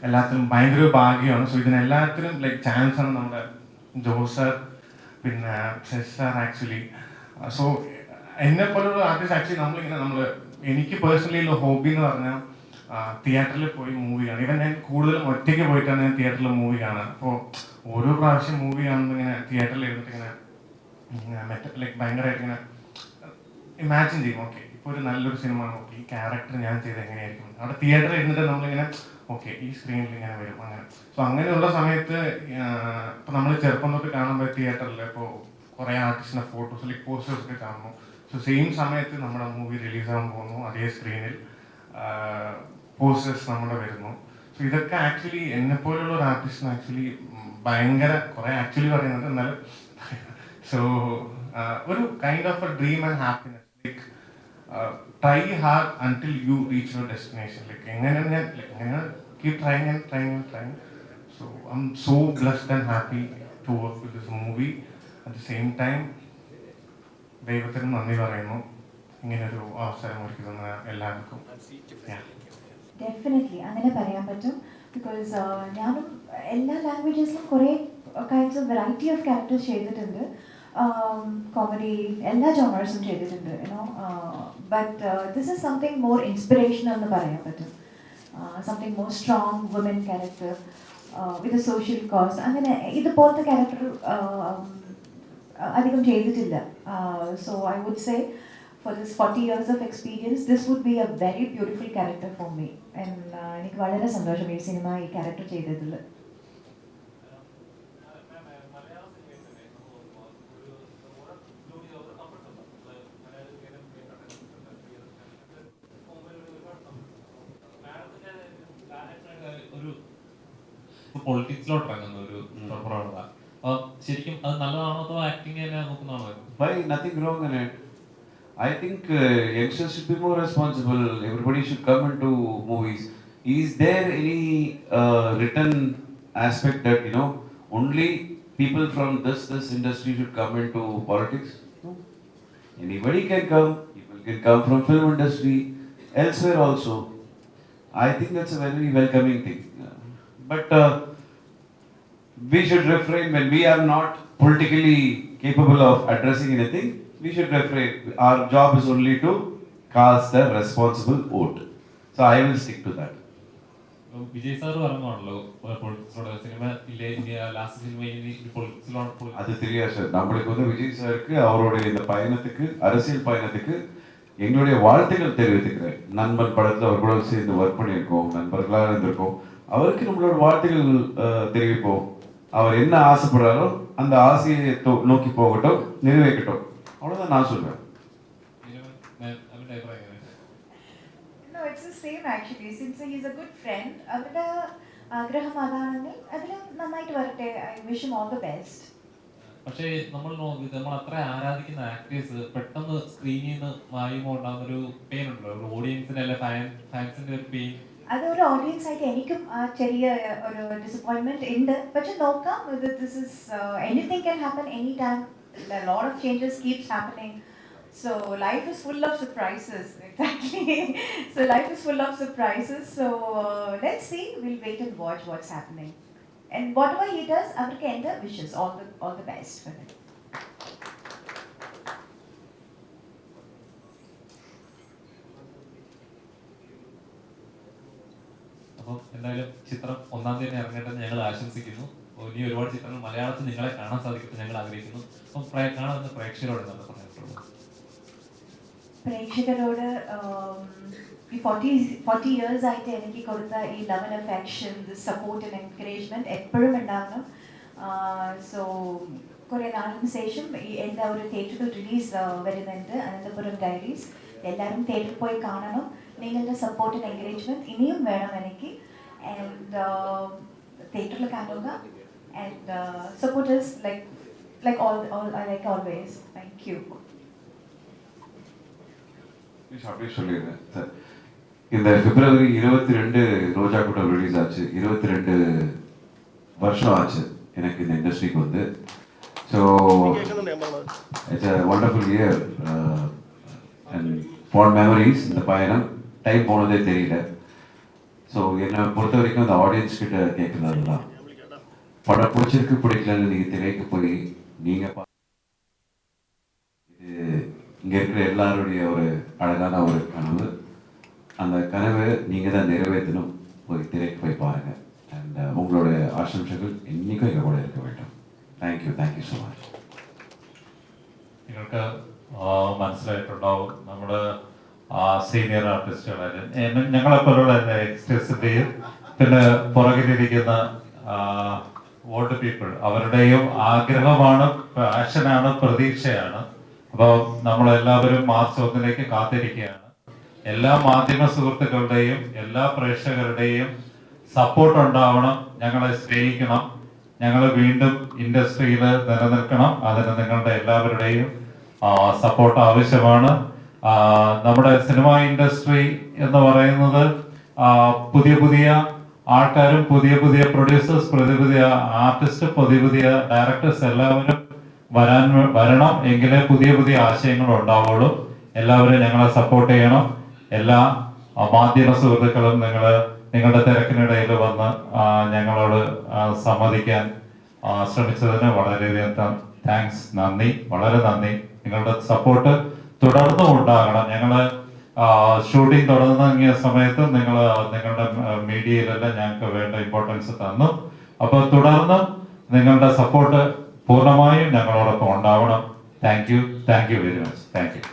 എല്ലാത്തിനും ഭയങ്കര ഒരു ഭാഗ്യമാണ്. സോ ഇതിനെല്ലാത്തിനും ലൈക്ക് ചാൻസ് ആണ് നമ്മുടെ ജോസർ, പിന്നെ സെസ്സാർ ആക്ച്വലി. സോ എന്നെ പോലുള്ള ആർട്ടിസ്റ്റ് ആക്ച്വലി നമ്മൾ എനിക്ക് പേഴ്സണലി ഉള്ള ഹോബി എന്ന് പറഞ്ഞാൽ തിയേറ്ററിൽ പോയി മൂവി കാണും. ഇവൻ ഞാൻ കൂടുതലും ഒറ്റയ്ക്ക് പോയിട്ടാണ് ഞാൻ തിയേറ്ററിൽ മൂവി കാണുക. അപ്പോൾ ഓരോ പ്രാവശ്യം മൂവി കാണുമ്പോൾ ഇങ്ങനെ തിയേറ്ററിൽ ഇരുന്നിട്ട് ഇങ്ങനെ ലൈക്ക് ഭയങ്കരമായിട്ട് ഇങ്ങനെ ഇമാജിൻ ചെയ്യും. ഓക്കെ, ഇപ്പോൾ ഒരു നല്ലൊരു സിനിമ നോക്കി ഈ ക്യാരക്ടർ ഞാൻ ചെയ്ത് എങ്ങനെയായിരിക്കും അവിടെ തിയേറ്ററിൽ ഇരുന്നിട്ട് നമ്മളിങ്ങനെ ഓക്കെ ഈ സ്ക്രീനിൽ ഇങ്ങനെ വരും അങ്ങനെ. സോ അങ്ങനെയുള്ള സമയത്ത് ഇപ്പം നമ്മൾ ചെറുപ്പം തൊട്ട് കാണുമ്പോൾ തിയേറ്ററിൽ ഇപ്പോൾ കുറേ ആർട്ടിസ്റ്റിൻ്റെ ഫോട്ടോസ് ലൈക്ക് പോസ്റ്റേഴ്സ് ഒക്കെ കാണുന്നു. സോ സെയിം സമയത്ത് നമ്മുടെ മൂവി റിലീസാകാൻ പോകുന്നു, അതേ സ്ക്രീനിൽ പോസ്റ്റേഴ്സ് നമ്മുടെ വരുന്നു. സോ ഇതൊക്കെ ആക്ച്വലി എന്നെപ്പോലുള്ള ഒരു ആർട്ടിസ്റ്റിന് ആക്ച്വലി ഭയങ്കര കുറേ ആക്ച്വലി പറയുന്നുണ്ട് എന്നാലും സോ ഒരു kind of a dream and happiness. Like try hard until you reach your destination. Like എങ്ങനെയാണ് ഞാൻ എങ്ങനെയാണ് keep trying and trying and trying. So I M so blessed and happy to work with this movie. At the same time ദൈവത്തിന് നന്ദി പറയുന്നു ഇങ്ങനൊരു അവസരം ഒരുക്കി തന്ന എല്ലാവർക്കും. ഡെഫിനറ്റ്ലി അങ്ങനെ പറയാൻ പറ്റും. ബിക്കോസ് ഞാനും എല്ലാ ലാംഗ്വേജസിലും കുറേ kinds of variety of characters ചെയ്തിട്ടുണ്ട്. കോമഡി എല്ലാ ജോണേഴ്സും ചെയ്തിട്ടുണ്ട്, you know. But this is something more inspirational എന്ന് പറയാൻ പറ്റും. Something more strong woman character with a social cause. അങ്ങനെ ഇതുപോലത്തെ ക്യാരക്ടർ അധികം ചെയ്തിട്ടില്ല. So I would say for this 40 years of experience, this would be a very beautiful character for me. And എനിക്ക് വളരെ സന്തോഷം ഈ സിനിമ ഈ ക്യാരക്ടർ ചെയ്തതിൽ. ഒരു പൊളിറ്റിക്സിലോട്ട് ഇറങ്ങുന്ന ഒരു പ്രവണത, ശരിക്കും അത് നല്ലതാണോ അതോ ആക്ടിങ് തന്നെ നോക്കുന്നതാണോ? Why? Nothing wrong in it. I think youngsters should be more responsible. Everybody should come into movies. Is there any written aspect that only people from this industry should come into politics? No. Anybody can come. People can come from film industry, elsewhere also. I think that's a very welcoming thing. But we should refrain when we are not politically capable of addressing anything. We should refrain. Our job is only to cast a responsible vote. So I will stick to that. Vijay sir പറഞ്ഞാണല്ലോ പൊളിറ്റിക്സിലോട് സിനിമ ഇല്ലേ, ലാസ്റ്റ് സിനിമ പൊളിറ്റിക്സിലോട്. அது தெரியாது சார். நம்மளுக்கு விஜய் சாருக்கு அவருடைய இந்த பயணத்துக்கு, அரசியல் பயணத்துக்கு எங்களுடைய வாழ்த்துக்கள் தெரிவித்துக்கிறேன். நண்பன் படத்தில் அவர் கூட சேர்ந்து ஒர்க் பண்ணியிருக்கோம், நண்பர்களாக இருந்திருக்கோம். அவருக்கு நம்மளோட வாழ்த்துக்கள் தெரிவிப்போம். அவர் என்ன ஆசைப்படுறாரோ அந்த ஆசையை நோக்கி போகட்டும், நிறைவேற்றட்டும். அவ்வளோதான் நான் சொல்வேன். No, it's the same actually. Since he's a good friend, അവരുടെ ആഗ്രഹം അതാണെങ്കിൽ അതിൽ നന്നായിട്ട് വരട്ടെ. I wish him all the best. പക്ഷേ നമ്മൾ അത്ര ആരാധിക്കുന്ന ആക്ടേഴ്സ് പെട്ടെന്ന് സ്ക്രീനിൽ നിന്ന് മായുമ്പോൾ ഉണ്ടാകുന്ന ഒരു പെയിൻ ഉണ്ടല്ലോ, ഒരു ഓഡിയൻസിന്റെ അല്ലെ ഫാൻസിന്റെ ഒരു പെയിൻ. അതൊരു ഓഡിയൻസ് ആയിട്ട് എനിക്കും ചെറിയ ഒരു ഡിസപ്പോയിൻമെന്റ് ഉണ്ട്. പക്ഷെ നോക്കാം, this is anything can happen any time. A lot of changes keeps happening. So life is full of surprises. Exactly. So life is full of surprises. So let's see. We'll wait and watch what's happening. And whatever he does, avarku enda wishes all the best for him. അപ്പം എന്തായാലും ചിത്രം 1-ാം തീയതി ഇറങ്ങട്ടെ ഞങ്ങൾ ആശംസിക്കുന്നു. ഇനി ഒരുപാട് ചിത്രങ്ങൾ മലയാളത്തിൽ നിങ്ങളെ കാണാൻ സാധിക്കട്ടെ ഞങ്ങൾ ആഗ്രഹിക്കുന്നു. അപ്പം കാണുന്ന പ്രേക്ഷകരോട് എന്താണ് പറഞ്ഞിട്ടുള്ളത്? പ്രേക്ഷകരോട് ഈ 40 years ആയിട്ട് എനിക്ക് കൊടുത്ത ഈ love and affection, support and encouragement എപ്പോഴും ഉണ്ടാവണം. സോ കുറേ നാളിന് ശേഷം എൻ്റെ ഒരു തിയേറ്ററിൽ റിലീസ് വരുന്നുണ്ട്, അനന്തപുരം ഡയറീസ്. എല്ലാവരും തിയേറ്ററിൽ പോയി കാണണം. നിങ്ങളുടെ സപ്പോർട്ട് ആൻഡ് എൻകറേജ്മെന്റ് ഇനിയും വേണം എനിക്ക്. ആൻഡ് തിയേറ്ററിൽ കാണുക and supporters like always. Thank you. அப்படியே சொல்லிடுறேன் சார். இந்த பிப்ரவரி 22 ரோஜா கூட்டம் ரிலீஸ் ஆச்சு. 22 வருஷம் ஆச்சு எனக்கு இந்த இண்டஸ்ட்ரிக்கு வந்து. So it's a wonderful year and fond memories. இந்த பயணம் டைம் போனதே தெரியல. ஸோ என்னை பொறுத்த வரைக்கும் இந்த ஆடியன்ஸ் கிட்ட கேட்குறது தான், படம் பிடிச்சிருக்கு பிடிக்கலன்னு நீங்கள் திரைக்கு போய் நீங்கள் இது இங்கே இருக்கிற எல்லாருடைய ஒரு அழகான ஒரு கனவு. அந்த கனவை நீங்கள் தான் நிறைவேற்றணும். போய் திரைக்கு போய் பாருங்கள். அண்ட் உங்களோட ஆசம்சைகள் என்றைக்கும் எங்கள் கூட இருக்க வேண்டும். Thank you so much. നിങ്ങൾക്ക് മനസ്സിലായിട്ടുണ്ടാവും നമ്മുടെ സീനിയർ ആർട്ടിസ്റ്റുകളായ ഞങ്ങളെപ്പോലുള്ള യങ്സ്റ്റേഴ്സിൻ്റെയും പിന്നെ പുറകിലിരിക്കുന്ന ഓൾഡ് പീപ്പിൾ അവരുടെയും ആഗ്രഹമാണ്, പാഷനാണ്, പ്രതീക്ഷയാണ്. അപ്പോൾ നമ്മളെല്ലാവരും മാർച്ച് 1 കാത്തിരിക്കുകയാണ്. എല്ലാ മാധ്യമ സുഹൃത്തുക്കളുടെയും എല്ലാ പ്രേക്ഷകരുടെയും സപ്പോർട്ട് ഉണ്ടാവണം. ഞങ്ങളെ സ്നേഹിക്കണം. ഞങ്ങൾ വീണ്ടും ഇൻഡസ്ട്രിയിൽ നിലനിൽക്കണം. അതിന് നിങ്ങളുടെ എല്ലാവരുടെയും സപ്പോർട്ട് ആവശ്യമാണ്. നമ്മുടെ സിനിമ ഇൻഡസ്ട്രി എന്ന് പറയുന്നത് പുതിയ പുതിയ ആൾക്കാരും പുതിയ പുതിയ പ്രൊഡ്യൂസേഴ്സ്, പുതിയ പുതിയ ആർട്ടിസ്റ്റ്, പുതിയ ഡയറക്ടേഴ്സ് എല്ലാവരും വരണം. എങ്കിലേ പുതിയ പുതിയ ആശയങ്ങൾ ഉണ്ടാവുള്ളൂ. എല്ലാവരും ഞങ്ങളെ സപ്പോർട്ട് ചെയ്യണം. എല്ലാ മാധ്യമ സുഹൃത്തുക്കളും നിങ്ങളുടെ തിരക്കിനിടയിൽ വന്ന് ഞങ്ങളോട് സംവദിക്കാൻ ശ്രമിച്ചതിന് വളരെയധികം താങ്ക്സ്, നന്ദി, വളരെ നന്ദി. നിങ്ങളുടെ സപ്പോർട്ട് തുടർന്നും ഉണ്ടാകണം. ഞങ്ങൾ ഷൂട്ടിംഗ് തുടങ്ങിയ സമയത്ത് നിങ്ങളുടെ മീഡിയയിലെല്ലാം ഞങ്ങൾക്ക് വേണ്ട ഇമ്പോർട്ടൻസ് തന്നു. അപ്പോൾ തുടർന്നും നിങ്ങളുടെ സപ്പോർട്ട് പൂർണ്ണമായും ഞങ്ങളോടൊപ്പം ഉണ്ടാവണം. Thank you very much. Thank you.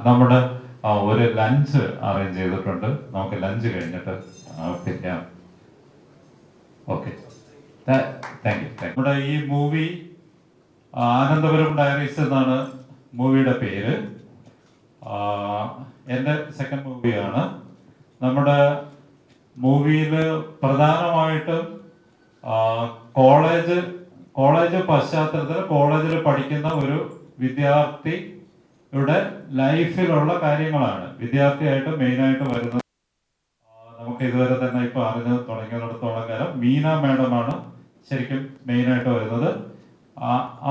നമ്മുടെ ഒരു ലഞ്ച് അറേഞ്ച് ചെയ്തിട്ടുണ്ട്. നമുക്ക് ലഞ്ച് കഴിഞ്ഞിട്ട് പിരിയാം. Okay, thank you. നമ്മുടെ ഈ മൂവി ആനന്ദപുരം ഡയറീസ് എന്നാണ് മൂവിയുടെ പേര്. എൻ്റെ സെക്കൻഡ് മൂവിയാണ്. നമ്മുടെ മൂവിയിൽ പ്രധാനമായിട്ടും കോളേജ് പശ്ചാത്തലത്തിൽ കോളേജിൽ പഠിക്കുന്ന ഒരു വിദ്യാർത്ഥിയുടെ ലൈഫിലുള്ള കാര്യങ്ങളാണ് വിദ്യാർത്ഥിയായിട്ട് മെയിനായിട്ട് വരുന്നത്. നമുക്ക് ഇതുവരെ തന്നെ ഇപ്പോൾ അറിഞ്ഞ് തുടങ്ങിയിടത്തോളം കാലം മീന മാഡമാണ് ശരിക്കും മെയിനായിട്ട് വരുന്നത്.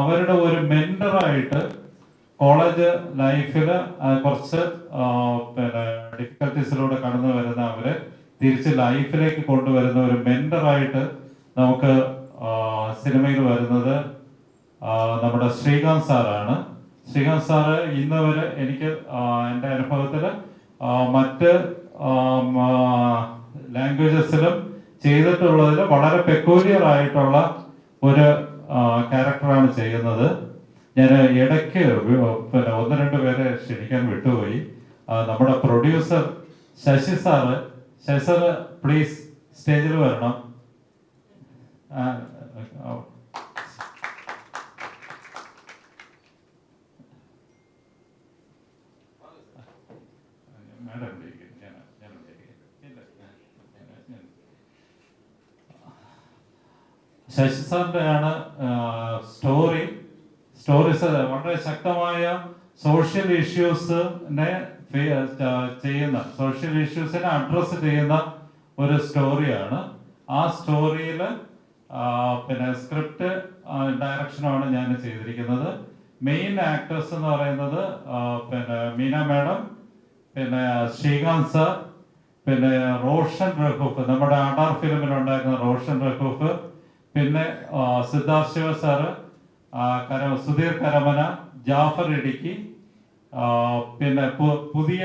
അവരുടെ ഒരു മെന്ററായിട്ട് കോളേജ് ലൈഫിൽ കുറച്ച് ഡിഫിക്കൽട്ടീസിലൂടെ കടന്നു വരുന്ന അവരെ തിരിച്ച് ലൈഫിലേക്ക് കൊണ്ടുവരുന്ന ഒരു മെന്ററായിട്ട് നമുക്ക് സിനിമയിൽ വരുന്നത് നമ്മുടെ ശ്രീകാന്ത് സാറാണ്. ശ്രീകാന്ത് സാറ് ഇന്ന് വരെ എനിക്ക് എൻ്റെ അനുഭവത്തിൽ മറ്റ് ലാംഗ്വേജസിലും ചെയ്തിട്ടുള്ളതിൽ വളരെ പെക്യൂലിയർ ആയിട്ടുള്ള ഒരു ക്യാരക്ടറാണ് ചെയ്യുന്നത്. ഞാൻ ഇടയ്ക്ക് 1-2 പേരെ ക്ഷണിക്കാൻ വിട്ടുപോയി. നമ്മുടെ പ്രൊഡ്യൂസർ ശശി സാറ് പ്ലീസ് സ്റ്റേജിൽ വരണം. ശശി സാറിൻ്റെയാണ് സ്റ്റോറീസ് വളരെ ശക്തമായ സോഷ്യൽ ഇഷ്യൂസിനെ അഡ്രസ് ചെയ്യുന്ന ഒരു സ്റ്റോറിയാണ്. ആ സ്റ്റോറിയിൽ സ്ക്രിപ്റ്റ് ഡയറക്ഷനുമാണ് ഞാൻ ചെയ്തിരിക്കുന്നത്. മെയിൻ ആക്ടേഴ്സ് എന്ന് പറയുന്നത് മീന മാഡം, ശ്രീകാന്ത് സാർ, റോഷൻ റഘൂഫ്, നമ്മുടെ ആടാർ ഫിലിമിലുണ്ടായിരുന്ന റോഷൻ റഘൂഫ്, സിദ്ധാർത്ഥ് ശിവ സാറ്, സുധീർ കരമന, ജാഫർ ഇടുക്കി, പുതിയ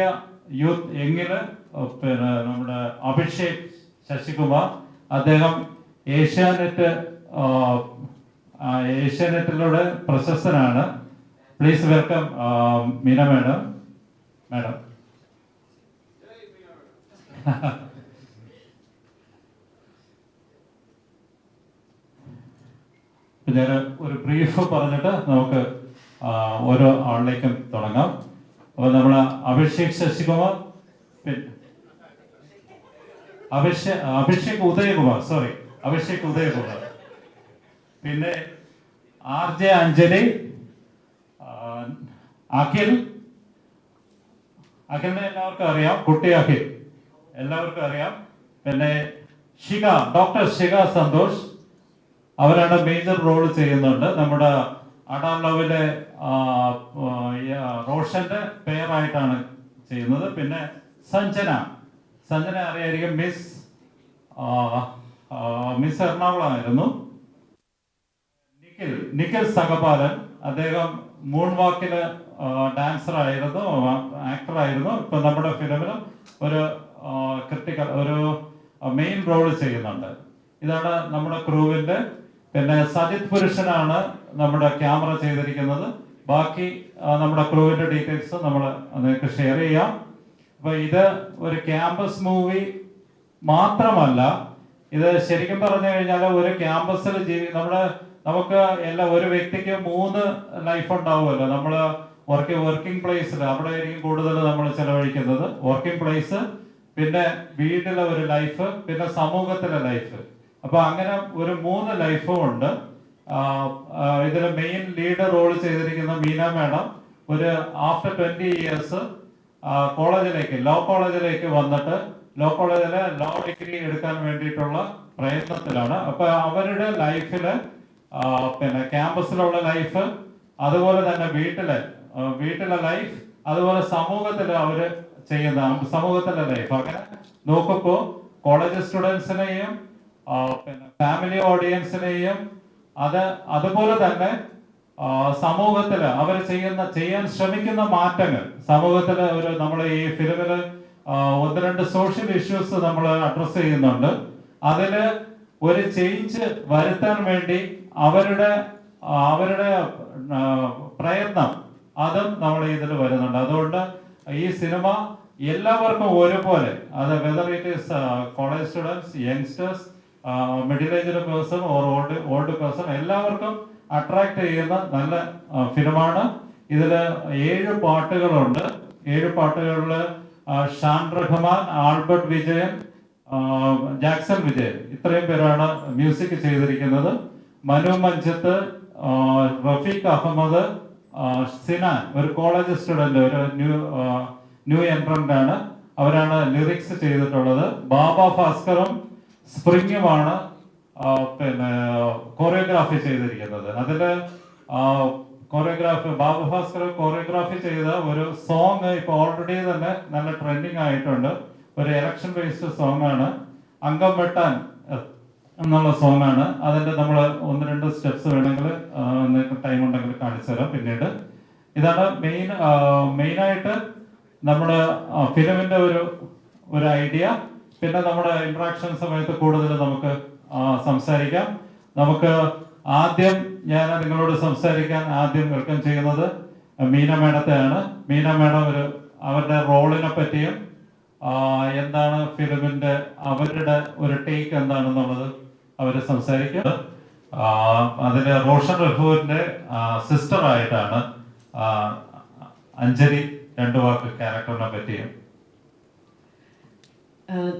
യൂത്ത് യങ്ങില് നമ്മുടെ അഭിഷേക് ശശികുമാർ. അദ്ദേഹം ഏഷ്യാനെറ്റിലൂടെ പ്രശസ്തനാണ്. Please welcome Meena madam. ഞാൻ ഒരു ബ്രീഫ് പറഞ്ഞിട്ട് നമുക്ക് ഓരോ ആളിലേക്കും തുടങ്ങാം. അപ്പോൾ നമ്മൾ അഭിഷേക് ശശികുമാർ, പിന്നെ അഭിഷേക് ഉദയകുമാർ, പിന്നെ RJ അഞ്ജലി, അഖിലിനെ എല്ലാവർക്കും അറിയാം, കുട്ടി അഖിൽ എല്ലാവർക്കും അറിയാം. പിന്നെ ഡോക്ടർ ശിഖ സന്തോഷ്, അവരാണ് മേജർ റോൾ ചെയ്യുന്നുണ്ട്. നമ്മുടെ അഡാർ ലവിലെ റോഷന്റെ പേരായിട്ടാണ് ചെയ്യുന്നത്. പിന്നെ സഞ്ജന അറിയായിരിക്കും, മിസ് എറണാകുളമായിരുന്നു. നിഖിൽ സഹപാലൻ, അദ്ദേഹം മൂൺ വാക്കില് ഡാൻസർ ആയിരുന്നു, ആക്ടർ ആയിരുന്നു. ഇപ്പൊ നമ്മുടെ ഫിലിമിലും ഒരു ഒരു മെയിൻ റോൾ ചെയ്യുന്നുണ്ട്. ഇതാണ് നമ്മുടെ ക്രൂവിന്റെ. പിന്നെ സജിത് പുരുഷനാണ് നമ്മുടെ ക്യാമറ ചെയ്തിരിക്കുന്നത്. ബാക്കി നമ്മുടെ ക്രൂവിന്റെ ഡീറ്റെയിൽസ് നമ്മൾ നിങ്ങൾക്ക് ഷെയർ ചെയ്യാം. അപ്പൊ ഇത് ഒരു ക്യാമ്പസ് മൂവി മാത്രമല്ല, ഇത് ശരിക്കും പറഞ്ഞു കഴിഞ്ഞാൽ ഒരു ക്യാമ്പസിൽ നമുക്ക് ഒരു വ്യക്തിക്ക് 3 ലൈഫ് ഉണ്ടാവുമല്ലോ. നമ്മൾ വർക്കിംഗ് പ്ലേസിൽ അവിടെ ആയിരിക്കും കൂടുതൽ നമ്മൾ ചെലവഴിക്കുന്നത്. വർക്കിംഗ് പ്ലേസ്, പിന്നെ വീട്ടിലെ ഒരു ലൈഫ്, പിന്നെ സമൂഹത്തിലെ ലൈഫ്. അപ്പൊ അങ്ങനെ ഒരു 3 ലൈഫും ഉണ്ട്. ഇതിൽ മെയിൻ ലീഡ് റോൾ ചെയ്തിരിക്കുന്ന മീന മാഡം ഒരു ആഫ്റ്റർ 20 ഇയേഴ്സ് ലോ കോളേജിലേക്ക് വന്നിട്ട് ലോ കോളേജിലെ ലോ ഡിഗ്രി എടുക്കാൻ വേണ്ടിയിട്ടുള്ള പ്രയത്നത്തിലാണ്. അപ്പൊ അവരുടെ ലൈഫില് പിന്നെ ക്യാമ്പസിലുള്ള ലൈഫ്, അതുപോലെ തന്നെ വീട്ടിലെ ലൈഫ്, അതുപോലെ സമൂഹത്തിൽ അവര് ചെയ്യുന്ന സമൂഹത്തിലെ ലൈഫ്, അങ്ങനെ നോക്കുമ്പോൾ കോളേജ് സ്റ്റുഡൻസിനെയും പിന്നെ ഫാമിലി ഓഡിയൻസിനെയും അതുപോലെ തന്നെ സമൂഹത്തിൽ അവർ ചെയ്യാൻ ശ്രമിക്കുന്ന മാറ്റങ്ങൾ, സമൂഹത്തിൽ നമ്മൾ ഈ ഫിലിമില് 1-2 സോഷ്യൽ ഇഷ്യൂസ് നമ്മൾ അഡ്രസ് ചെയ്യുന്നുണ്ട്. അതില് ഒരു ചേഞ്ച് വരുത്താൻ വേണ്ടി അവരുടെ പ്രയത്നം, അതും നമ്മൾ ഇതിൽ വരുന്നുണ്ട്. അതുകൊണ്ട് ഈ സിനിമ എല്ലാവർക്കും ഒരുപോലെ, അത് whether it is college students, youngsters, middle aged person or old person, എല്ലാവർക്കും അട്രാക്ട് ചെയ്യുന്ന നല്ല ഫിലിമാണ്. ഇതിൽ 7 പാട്ടുകളുണ്ട്. 7 പാട്ടുകളിൽ ഷാൻ റഹ്മാൻ, ആൽബർട്ട് വിജയൻ, ജാക്സൺ വിജയൻ, ഇത്രയും പേരാണ് മ്യൂസിക് ചെയ്തിരിക്കുന്നത്. മനു മഞ്ചത്ത്, റഫീഖ് അഹമ്മദ്, സിനാൻ, ഒരു കോളേജ് സ്റ്റുഡന്റ്, ഒരു ന്യൂ എൻട്രന്റ് ആണ്, അവരാണ് ലിറിക്സ് ചെയ്തിട്ടുള്ളത്. ബാബ ഭാസ്കറും സ്പ്രിങ്ങുമാണ് പിന്നെ കോറിയോഗ്രാഫി ചെയ്തിരിക്കുന്നത്. അതില് ബാബു ഭാസ്കർ കോറിയോഗ്രാഫി ചെയ്ത ഒരു സോങ് ഇപ്പൊ ഓൾറെഡി തന്നെ നല്ല ട്രെൻഡിങ് ആയിട്ടുണ്ട്. ഒരു ഇലക്ഷൻ ബേസ്ഡ് സോങ് ആണ്, അംഗം വെട്ടാൻ എന്നുള്ള സോങ് ആണ്. അതിന്റെ നമ്മൾ 1-2 സ്റ്റെപ്സ് വേണമെങ്കിൽ നിങ്ങൾക്ക് ടൈം ഉണ്ടെങ്കിൽ കാണിച്ചു തരാം പിന്നീട്. ഇതാണ് മെയിനായിട്ട് നമ്മുടെ ഫിലിമിന്റെ ഒരു ഐഡിയ. പിന്നെ നമ്മുടെ ഇന്ററാക്ഷൻ സമയത്ത് കൂടുതൽ നമുക്ക് സംസാരിക്കാം. നമുക്ക് ആദ്യം ഞാൻ നിങ്ങളോട് സംസാരിക്കാൻ വെൽക്കം ചെയ്യുന്നത് മീന മാഡത്തെയാണ്. മീന മാഡം അവരുടെ റോളിനെ പറ്റിയും എന്താണ് ഫിലിമിന്റെ അവരുടെ ഒരു ടേക്ക് എന്താണെന്നുള്ളത് അവര് സംസാരിക്കും. അതില് റോഷൻ റഹൂറിന്റെ സിസ്റ്റർ ആയിട്ടാണ് അഞ്ജലി 2 വാക്ക് ക്യാരക്ടറിനെ പറ്റിയും.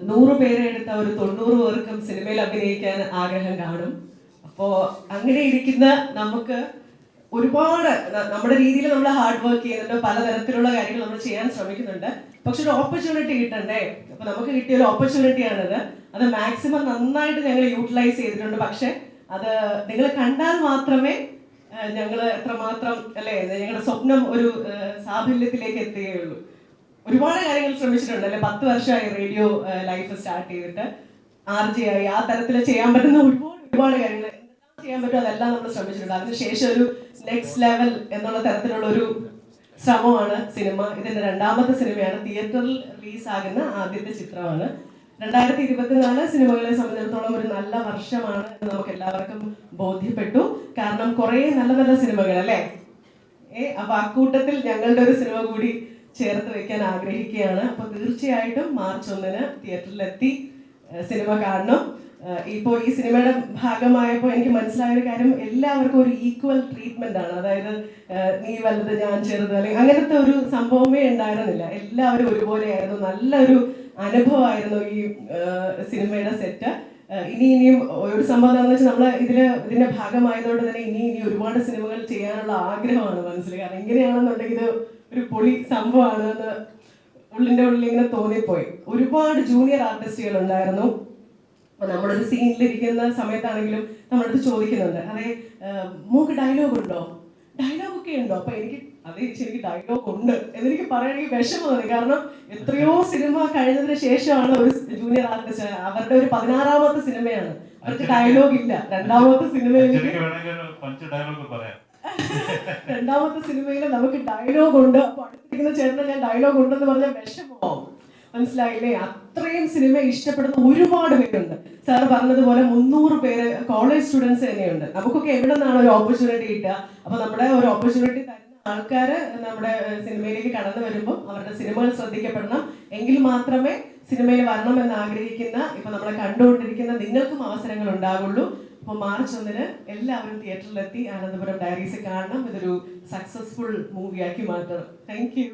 100 പേരെ എടുത്ത ഒരു 90 പേർക്കും സിനിമയിൽ അഭിനയിക്കാൻ ആഗ്രഹം കാണും. അപ്പോൾ അങ്ങനെ ഇരിക്കുന്ന നമുക്ക് ഒരുപാട് നമ്മുടെ രീതിയിൽ നമ്മൾ ഹാർഡ് വർക്ക് ചെയ്യുന്നുണ്ട്, പലതരത്തിലുള്ള കാര്യങ്ങൾ നമ്മൾ ചെയ്യാൻ ശ്രമിക്കുന്നുണ്ട്. പക്ഷെ ഒരു ഓപ്പർച്യൂണിറ്റി കിട്ടണ്ടേ? അപ്പൊ നമുക്ക് കിട്ടിയ ഒരു ഓപ്പർച്യൂണിറ്റിയാണിത്. അത് മാക്സിമം നന്നായിട്ട് ഞങ്ങൾ യൂട്ടിലൈസ് ചെയ്തിട്ടുണ്ട്. പക്ഷെ അത് നിങ്ങൾ കണ്ടാൽ മാത്രമേ ഞങ്ങൾ എത്രമാത്രം ഞങ്ങളുടെ സ്വപ്നം ഒരു സാഫല്യത്തിലേക്ക് എത്തുകയുള്ളൂ. ഒരുപാട് കാര്യങ്ങൾ ശ്രമിച്ചിട്ടുണ്ട് 10 വർഷമായി റേഡിയോ ലൈഫ് സ്റ്റാർട്ട് ചെയ്തിട്ട്, RJ ആയി, ആ തരത്തിൽ ചെയ്യാൻ പറ്റുന്ന ഒരുപാട് കാര്യങ്ങൾ എന്തെല്ലാം ചെയ്യാൻ പറ്റും അതെല്ലാം നമ്മൾ ശ്രമിച്ചിട്ടുണ്ട്. അതിനുശേഷം ഒരു നെക്സ്റ്റ് ലെവൽ എന്നുള്ള തരത്തിലുള്ള ഒരു ശ്രമമാണ് സിനിമ. ഇതിന്റെ 2ാമത്തെ സിനിമയാണ്, തിയേറ്ററിൽ റിലീസ് ആകുന്ന ആദ്യത്തെ ചിത്രമാണ്. 2024 സിനിമകളെ സംബന്ധിച്ചിടത്തോളം ഒരു നല്ല വർഷമാണ് എന്ന് നമുക്ക് എല്ലാവർക്കും ബോധ്യപ്പെട്ടു. കാരണം കുറെ നല്ല നല്ല സിനിമകൾ അല്ലേ. അപ്പൊ അക്കൂട്ടത്തിൽ ഞങ്ങളുടെ ഒരു സിനിമ കൂടി ചേർത്ത് വെക്കാൻ ആഗ്രഹിക്കുകയാണ്. അപ്പൊ തീർച്ചയായിട്ടും മാർച്ച് 1 തിയേറ്ററിലെത്തി സിനിമ കാണണം. ഇപ്പോൾ ഈ സിനിമയുടെ ഭാഗമായപ്പോൾ എനിക്ക് മനസ്സിലായ ഒരു കാര്യം, എല്ലാവർക്കും ഒരു ഈക്വൽ ട്രീറ്റ്മെന്റ് ആണ്. അതായത് നീ വലുത് ഞാൻ ചെറുത് അല്ലെങ്കിൽ അങ്ങനത്തെ ഒരു സംഭവമേ ഉണ്ടായിരുന്നില്ല. എല്ലാവരും ഒരുപോലെയായിരുന്നു. നല്ലൊരു അനുഭവമായിരുന്നു ഈ സിനിമയുടെ സെറ്റ്. ഇനിയും ഒരു സംഭവം എന്താണെന്ന് വെച്ചാൽ നമ്മൾ ഇതിന്റെ ഭാഗമായതുകൊണ്ട് തന്നെ ഇനി ഒരുപാട് സിനിമകൾ ചെയ്യാനുള്ള ആഗ്രഹമാണ് മനസ്സിൽ. കാരണം ഇങ്ങനെയാണെന്നുണ്ടെങ്കിൽ ഇത് ഒരു പൊളി സംഭവമാണ് എന്ന് ഉള്ളിന്റെ ഉള്ളിൽ ഇങ്ങനെ തോന്നിപ്പോയി. ഒരുപാട് ജൂനിയർ ആർട്ടിസ്റ്റുകൾ ഉണ്ടായിരുന്നു. അപ്പൊ നമ്മളൊരു സീനിലിരിക്കുന്ന സമയത്താണെങ്കിലും നമ്മളടുത്ത് ചോദിക്കുന്നുണ്ട്, അതെ മൂക്ക് ഡയലോഗ് ഉണ്ടോ, ഡയലോഗ് ഒക്കെ ഉണ്ടോ? അപ്പൊ എനിക്ക് ശരിക്കും ഡയലോഗ് ഉണ്ട് എന്നെനിക്ക് പറയാനെങ്കിൽ വിഷമം തോന്നി. കാരണം എത്രയോ സിനിമ കഴിഞ്ഞതിന് ശേഷമാണ് ഒരു ജൂനിയർ ആർട്ടിസ്റ്റ്, അവരുടെ ഒരു 16ാമത്തെ സിനിമയാണ്, അവർക്ക് ഡയലോഗ് ഇല്ല. രണ്ടാമത്തെ സിനിമയിൽ രണ്ടാമത്തെ സിനിമയിൽ നമുക്ക് ഡയലോഗ് ഉണ്ട്. അപ്പൊ അടുത്തിരിക്കുന്ന ചേട്ടനെ ഞാൻ ഡയലോഗ് ഉണ്ടെന്ന് പറഞ്ഞാൽ വിഷമമാവും. മനസ്സിലായില്ലേ? അത്രയും സിനിമ ഇഷ്ടപ്പെടുന്ന ഒരുപാട് പേരുണ്ട്. സാർ പറഞ്ഞതുപോലെ 300 പേര് കോളേജ് സ്റ്റുഡൻസ് തന്നെയുണ്ട്. നമുക്കൊക്കെ എവിടെ നിന്നാണ് ഒരു ഓപ്പർച്യൂണിറ്റി കിട്ടുക? അപ്പൊ നമ്മുടെ ഒരു ഓപ്പർച്യൂണിറ്റി തരുന്ന ആൾക്കാർ നമ്മുടെ സിനിമയിലേക്ക് കടന്നു വരുമ്പോൾ അവരുടെ സിനിമകൾ ശ്രദ്ധിക്കപ്പെടണം. എങ്കിൽ മാത്രമേ സിനിമയിൽ വരണമെന്ന് ആഗ്രഹിക്കുന്ന ഇപ്പൊ നമ്മളെ കണ്ടുകൊണ്ടിരിക്കുന്ന നിങ്ങൾക്കും അവസരങ്ങൾ ഉണ്ടാകുള്ളൂ. അപ്പോൾ മാർച്ച് 1 എല്ലാവരും തിയേറ്ററിലെത്തി ആനന്ദപുരം ഡയറീസ് കാണണം. ഇതൊരു സക്സസ്ഫുൾ മൂവിയാക്കി മാറ്റണം. Thank you.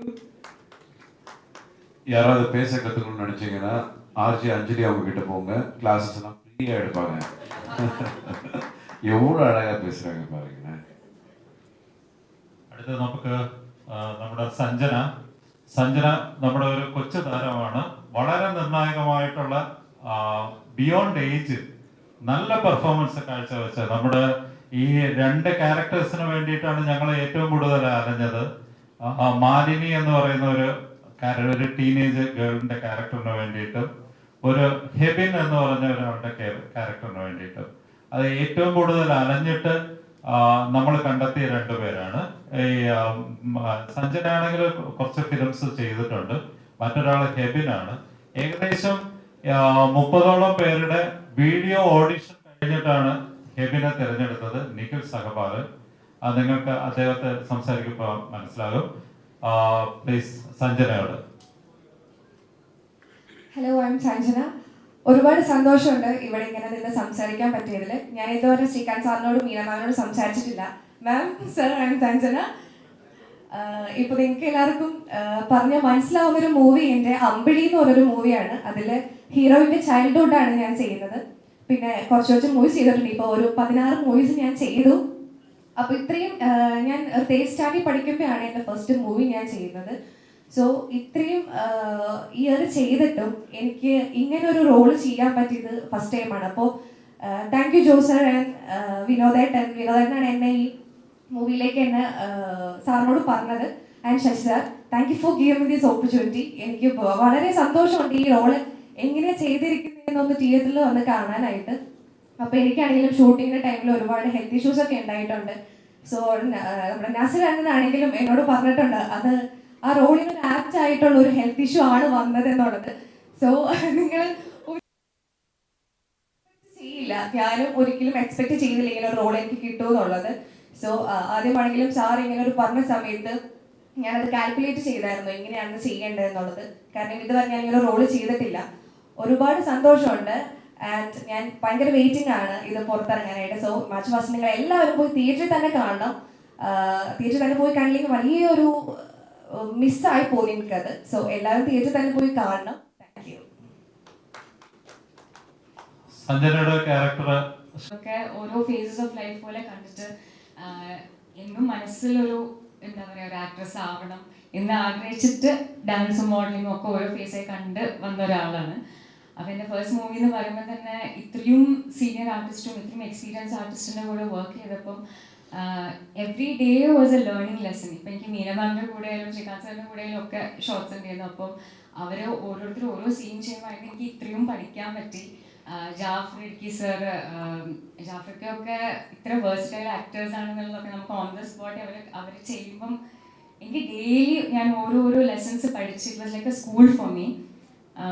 யாராவது பேச கற்றுக்கணும்னு நினச்சிங்கன்னா ஆர்ஜி அஞ்சலி அவங்க கிட்ட போங்க. கிளாஸஸ் எல்லாம் ஃப்ரீயாக எடுப்பாங்க. எவ்வளோ அழகாக பேசுகிறாங்க பாருங்களேன். അടുത്തത് നമുക്ക് നമ്മുടെ സഞ്ജന നമ്മുടെ ഒരു കൊച്ചു താരമാണ്. വളരെ നിർണായകമായിട്ടുള്ള ബിയോണ്ട് ഏജ് നല്ല പെർഫോമൻസ് കാഴ്ചവെച്ച നമ്മുടെ ഈ 2 ക്യാരക്ടേഴ്സിന് വേണ്ടിയിട്ടാണ് ഞങ്ങൾ ഏറ്റവും കൂടുതൽ അലഞ്ഞത്. മാലിനി എന്ന് പറയുന്ന ഒരു ടീനേജ് ഗേളിന്റെ ക്യാരക്ടറിന് വേണ്ടിയിട്ടും ഒരു ഹെബിൻ എന്ന് പറഞ്ഞ ഒരാളുടെ ക്യാരക്ടറിന് വേണ്ടിയിട്ടും അത് ഏറ്റവും കൂടുതൽ അലഞ്ഞിട്ട് നമ്മൾ കണ്ടെത്തിയ 2 പേരാണ്. ഈ സഞ്ജന ആണെങ്കിൽ കുറച്ച് ഫിലിംസ് ചെയ്തിട്ടുണ്ട്, മറ്റൊരാൾ ഹെബിനാണ്. ഏകദേശം 30ഓളം പേരുടെ വീഡിയോ ഓഡിഷൻ കഴിഞ്ഞിട്ടാണ് ഹെബിനെ തിരഞ്ഞെടുത്തത്. നിഖിൽ സഹപാൽ, നിങ്ങൾക്ക് അദ്ദേഹത്തെ സംസാരിക്കുമ്പോൾ മനസ്സിലാകും. പ്ലീസ് സഞ്ജനയോട്. Hello, I'm Sanjana. ഒരുപാട് സന്തോഷമുണ്ട് ഇവിടെ ഇങ്ങനെ നിന്ന് സംസാരിക്കാൻ പറ്റിയതിൽ. ഞാൻ ഇതുവരെ ശ്രീകാന്ത് സാറിനോടും മീന മാമിനോടും സംസാരിച്ചിട്ടില്ല. Ma'am, sir, I'm Sanjana. ഇപ്പോൾ നിങ്ങൾക്ക് എല്ലാവർക്കും പറഞ്ഞാൽ മനസ്സിലാവുന്നൊരു മൂവി എൻ്റെ അമ്പിളി എന്ന് പറഞ്ഞൊരു മൂവിയാണ്. അതിൽ ഹീറോയിൻ്റെ ചൈൽഡ്ഹുഡാണ് ഞാൻ ചെയ്യുന്നത്. പിന്നെ കുറച്ച് മൂവീസ് ചെയ്തിട്ടുണ്ട്. ഇപ്പോൾ ഒരു 16 മൂവീസ് ഞാൻ ചെയ്തു. അപ്പോൾ ഇത്രയും ഞാൻ തേസ്റ്റാക്കി പഠിക്കുമ്പോഴാണ് എൻ്റെ ഫസ്റ്റ് മൂവി ഞാൻ ചെയ്യുന്നത്. സോ ഇത്രയും ഇയർ ചെയ്തിട്ടും എനിക്ക് ഇങ്ങനെ ഒരു റോള് ചെയ്യാൻ പറ്റിയത് ഫസ്റ്റ് ടൈമാണ്. അപ്പോൾ താങ്ക് യു ജോസർ ആൻഡ് വിനോദേട്ടനാണ് എന്നെ ഈ മൂവിയിലേക്ക് എന്നെ സാറിനോട് പറഞ്ഞത്. And Sasi sir, thank you for giving this opportunity. എനിക്ക് വളരെ സന്തോഷമുണ്ട് ഈ റോള് എങ്ങനെയാണ് ചെയ്തിരിക്കുന്നതെന്നൊന്ന് തിയേറ്ററിൽ വന്ന് കാണാനായിട്ട്. അപ്പോൾ എനിക്കാണെങ്കിലും ഷൂട്ടിങ്ങിൻ്റെ ടൈമിൽ ഒരുപാട് ഹെൽത്ത് ഇഷ്യൂസ് ഒക്കെ ഉണ്ടായിട്ടുണ്ട്. സോ നമ്മുടെ നസീർ അണ്ണനാണെങ്കിലും എന്നോട് പറഞ്ഞിട്ടുണ്ട് അത് ആ റോളിന് ഒരു ആപ്റ്റ് ആയിട്ടുള്ള ഒരു ഹെൽത്ത് ഇഷ്യൂ ആണ് വന്നത് എന്നുള്ളത്. സോ നിങ്ങൾ ചെയ്യില്ല, ഞാനും ഒരിക്കലും എക്സ്പെക്ട് ചെയ്തില്ല ഇങ്ങനെ ഒരു റോൾ എനിക്ക് കിട്ടുമെന്നുള്ളത്. സോ ആദ്യമാണെങ്കിലും സാർ ഇങ്ങനെ ഒരു പറഞ്ഞ സമയത്ത് ഞാനത് കാൽക്കുലേറ്റ് ചെയ്തായിരുന്നു എങ്ങനെയാണ് ചെയ്യേണ്ടത് എന്നുള്ളത്. കാരണം ഇതുവരെ ഞാൻ ഇങ്ങനെ റോള് ചെയ്തിട്ടില്ല. ഒരുപാട് സന്തോഷമുണ്ട്. ആൻഡ് ഞാൻ ഭയങ്കര വെയിറ്റിംഗ് ആണ് ഇത് പുറത്തിറങ്ങാനായിട്ട്. സോ മാർച്ച് 1 നിങ്ങൾ എല്ലാവരും പോയി തിയേറ്ററിൽ തന്നെ കാണണം. തിയേറ്ററിൽ തന്നെ പോയി കണ്ടില്ലെങ്കിൽ വലിയൊരു മിസ്സായി പോകും എനിക്കത്. സോ എല്ലാവരും തിയേറ്ററിൽ തന്നെ പോയി കാണണം. Thank you. സഞ്ജനയുടെ ക്യാരക്ടർ ഒക്കെ ഓരോ ഫേസസ് ഓഫ് ലൈഫ് പോലെ കണ്ടിട്ട് എന്നും മനസ്സിലൊരു എന്താ പറയുക ഒരു ആക്ട്രസ് ആവണം എന്ന് ആഗ്രഹിച്ചിട്ട് ഡാൻസും മോഡലിങ്ങും ഒക്കെ ഓരോ ഫേസായി കണ്ട് വന്ന ഒരാളാണ്. അപ്പോൾ എൻ്റെ ഫസ്റ്റ് മൂവി എന്ന് പറയുമ്പോൾ തന്നെ ഇത്രയും സീനിയർ ആർട്ടിസ്റ്റും ഇത്രയും എക്സ്പീരിയൻസ് ആർട്ടിസ്റ്റിൻ്റെ കൂടെ വർക്ക് ചെയ്തപ്പം every day was A learning lesson. ഇപ്പം എനിക്ക് മീനമാമിൻ്റെ കൂടെയായാലും ശ്രീകാന്ത് സാറിൻ്റെ കൂടെയായാലും ഒക്കെ ഷോർട്സ് ഉണ്ടായിരുന്നു. അപ്പം അവർ ഓരോരുത്തരും ഓരോ സീൻ ചെയ്യുമ്പോഴായിട്ട് എനിക്ക് ഇത്രയും പഠിക്കാൻ പറ്റി. ജാഫർ ഇടുക്കി സർ, ജാഫർക്കൊക്കെ ഇത്ര വേഴ്സറ്റൈൽ ആക്ടേഴ്സ് ആണെന്നുള്ളതൊക്കെ നമുക്ക് ഓൺ ദ സ്പോട്ട് അവർ ചെയ്യുമ്പം എനിക്ക് ഡെയിലി ഞാൻ ഓരോരോ ലെസൺസ് പഠിച്ച് it was like A school for me.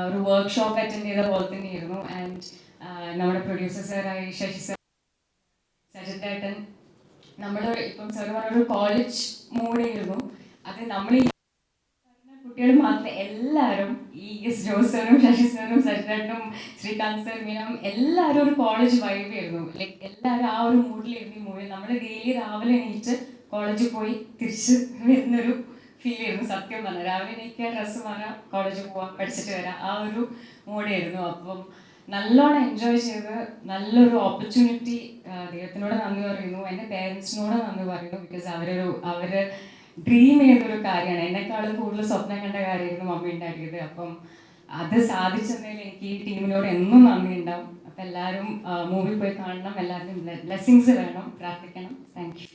ഒരു വർക്ക്ഷോപ്പ് അറ്റൻഡ് ചെയ്ത പോലെ തന്നെയായിരുന്നു. ആൻഡ് നമ്മുടെ പ്രൊഡ്യൂസർ സാറായി ശശി സർ, സജിത്തേട്ടൻ, നമ്മൾ ഇപ്പം സാർ പറഞ്ഞൊരു കോളേജ് മൂഡായിരുന്നു. അത് നമ്മൾ കുട്ടികൾ മാത്രമേ എല്ലാവരും ഈ എസ് ജോസറും ശശി സാറും സജിനും ശ്രീകാന്ത് സർ മീനം എല്ലാവരും ഒരു കോളേജ് വൈബ് ആയിരുന്നു. ലൈക്ക് എല്ലാവരും ആ ഒരു മൂഡിലായിരുന്നു ഈ മൂവി. നമ്മൾ ഡെയിലി രാവിലെ എണീറ്റ് കോളേജിൽ പോയി തിരിച്ച് വരുന്നൊരു ഫീൽ ആയിരുന്നു. സത്യം പറഞ്ഞാൽ രാവിലെ എണീക്കുക, ഡ്രസ്സ് മാറാം, കോളേജിൽ പോവാം, പഠിച്ചിട്ട് വരാം, ആ ഒരു മൂഡായിരുന്നു. അപ്പം നല്ലോണം എൻജോയ് ചെയ്ത് നല്ലൊരു ഓപ്പർച്യൂണിറ്റി ദൈവത്തിനോട് നന്ദി പറയുന്നു, എൻ്റെ പേരൻസിനോട് നന്ദി പറയുന്നു. ബിക്കോസ് അവർ ഡ്രീം ചെയ്തൊരു കാര്യമാണ്. എന്നെക്കാളും കൂടുതൽ സ്വപ്നം കണ്ട കാര്യമായിരുന്നു മമ്മി ഉണ്ടാക്കിയത്. അപ്പം അത് സാധിച്ചതിൽ എനിക്ക് ഈ ടീമിനോട് എന്നും നന്ദി ഉണ്ടാവും. അപ്പം എല്ലാവരും മൂവി പോയി കാണണം, എല്ലാവരും ബ്ലെസ്സിങ്സ് വേണം, പ്രാർത്ഥിക്കണം. Thank you.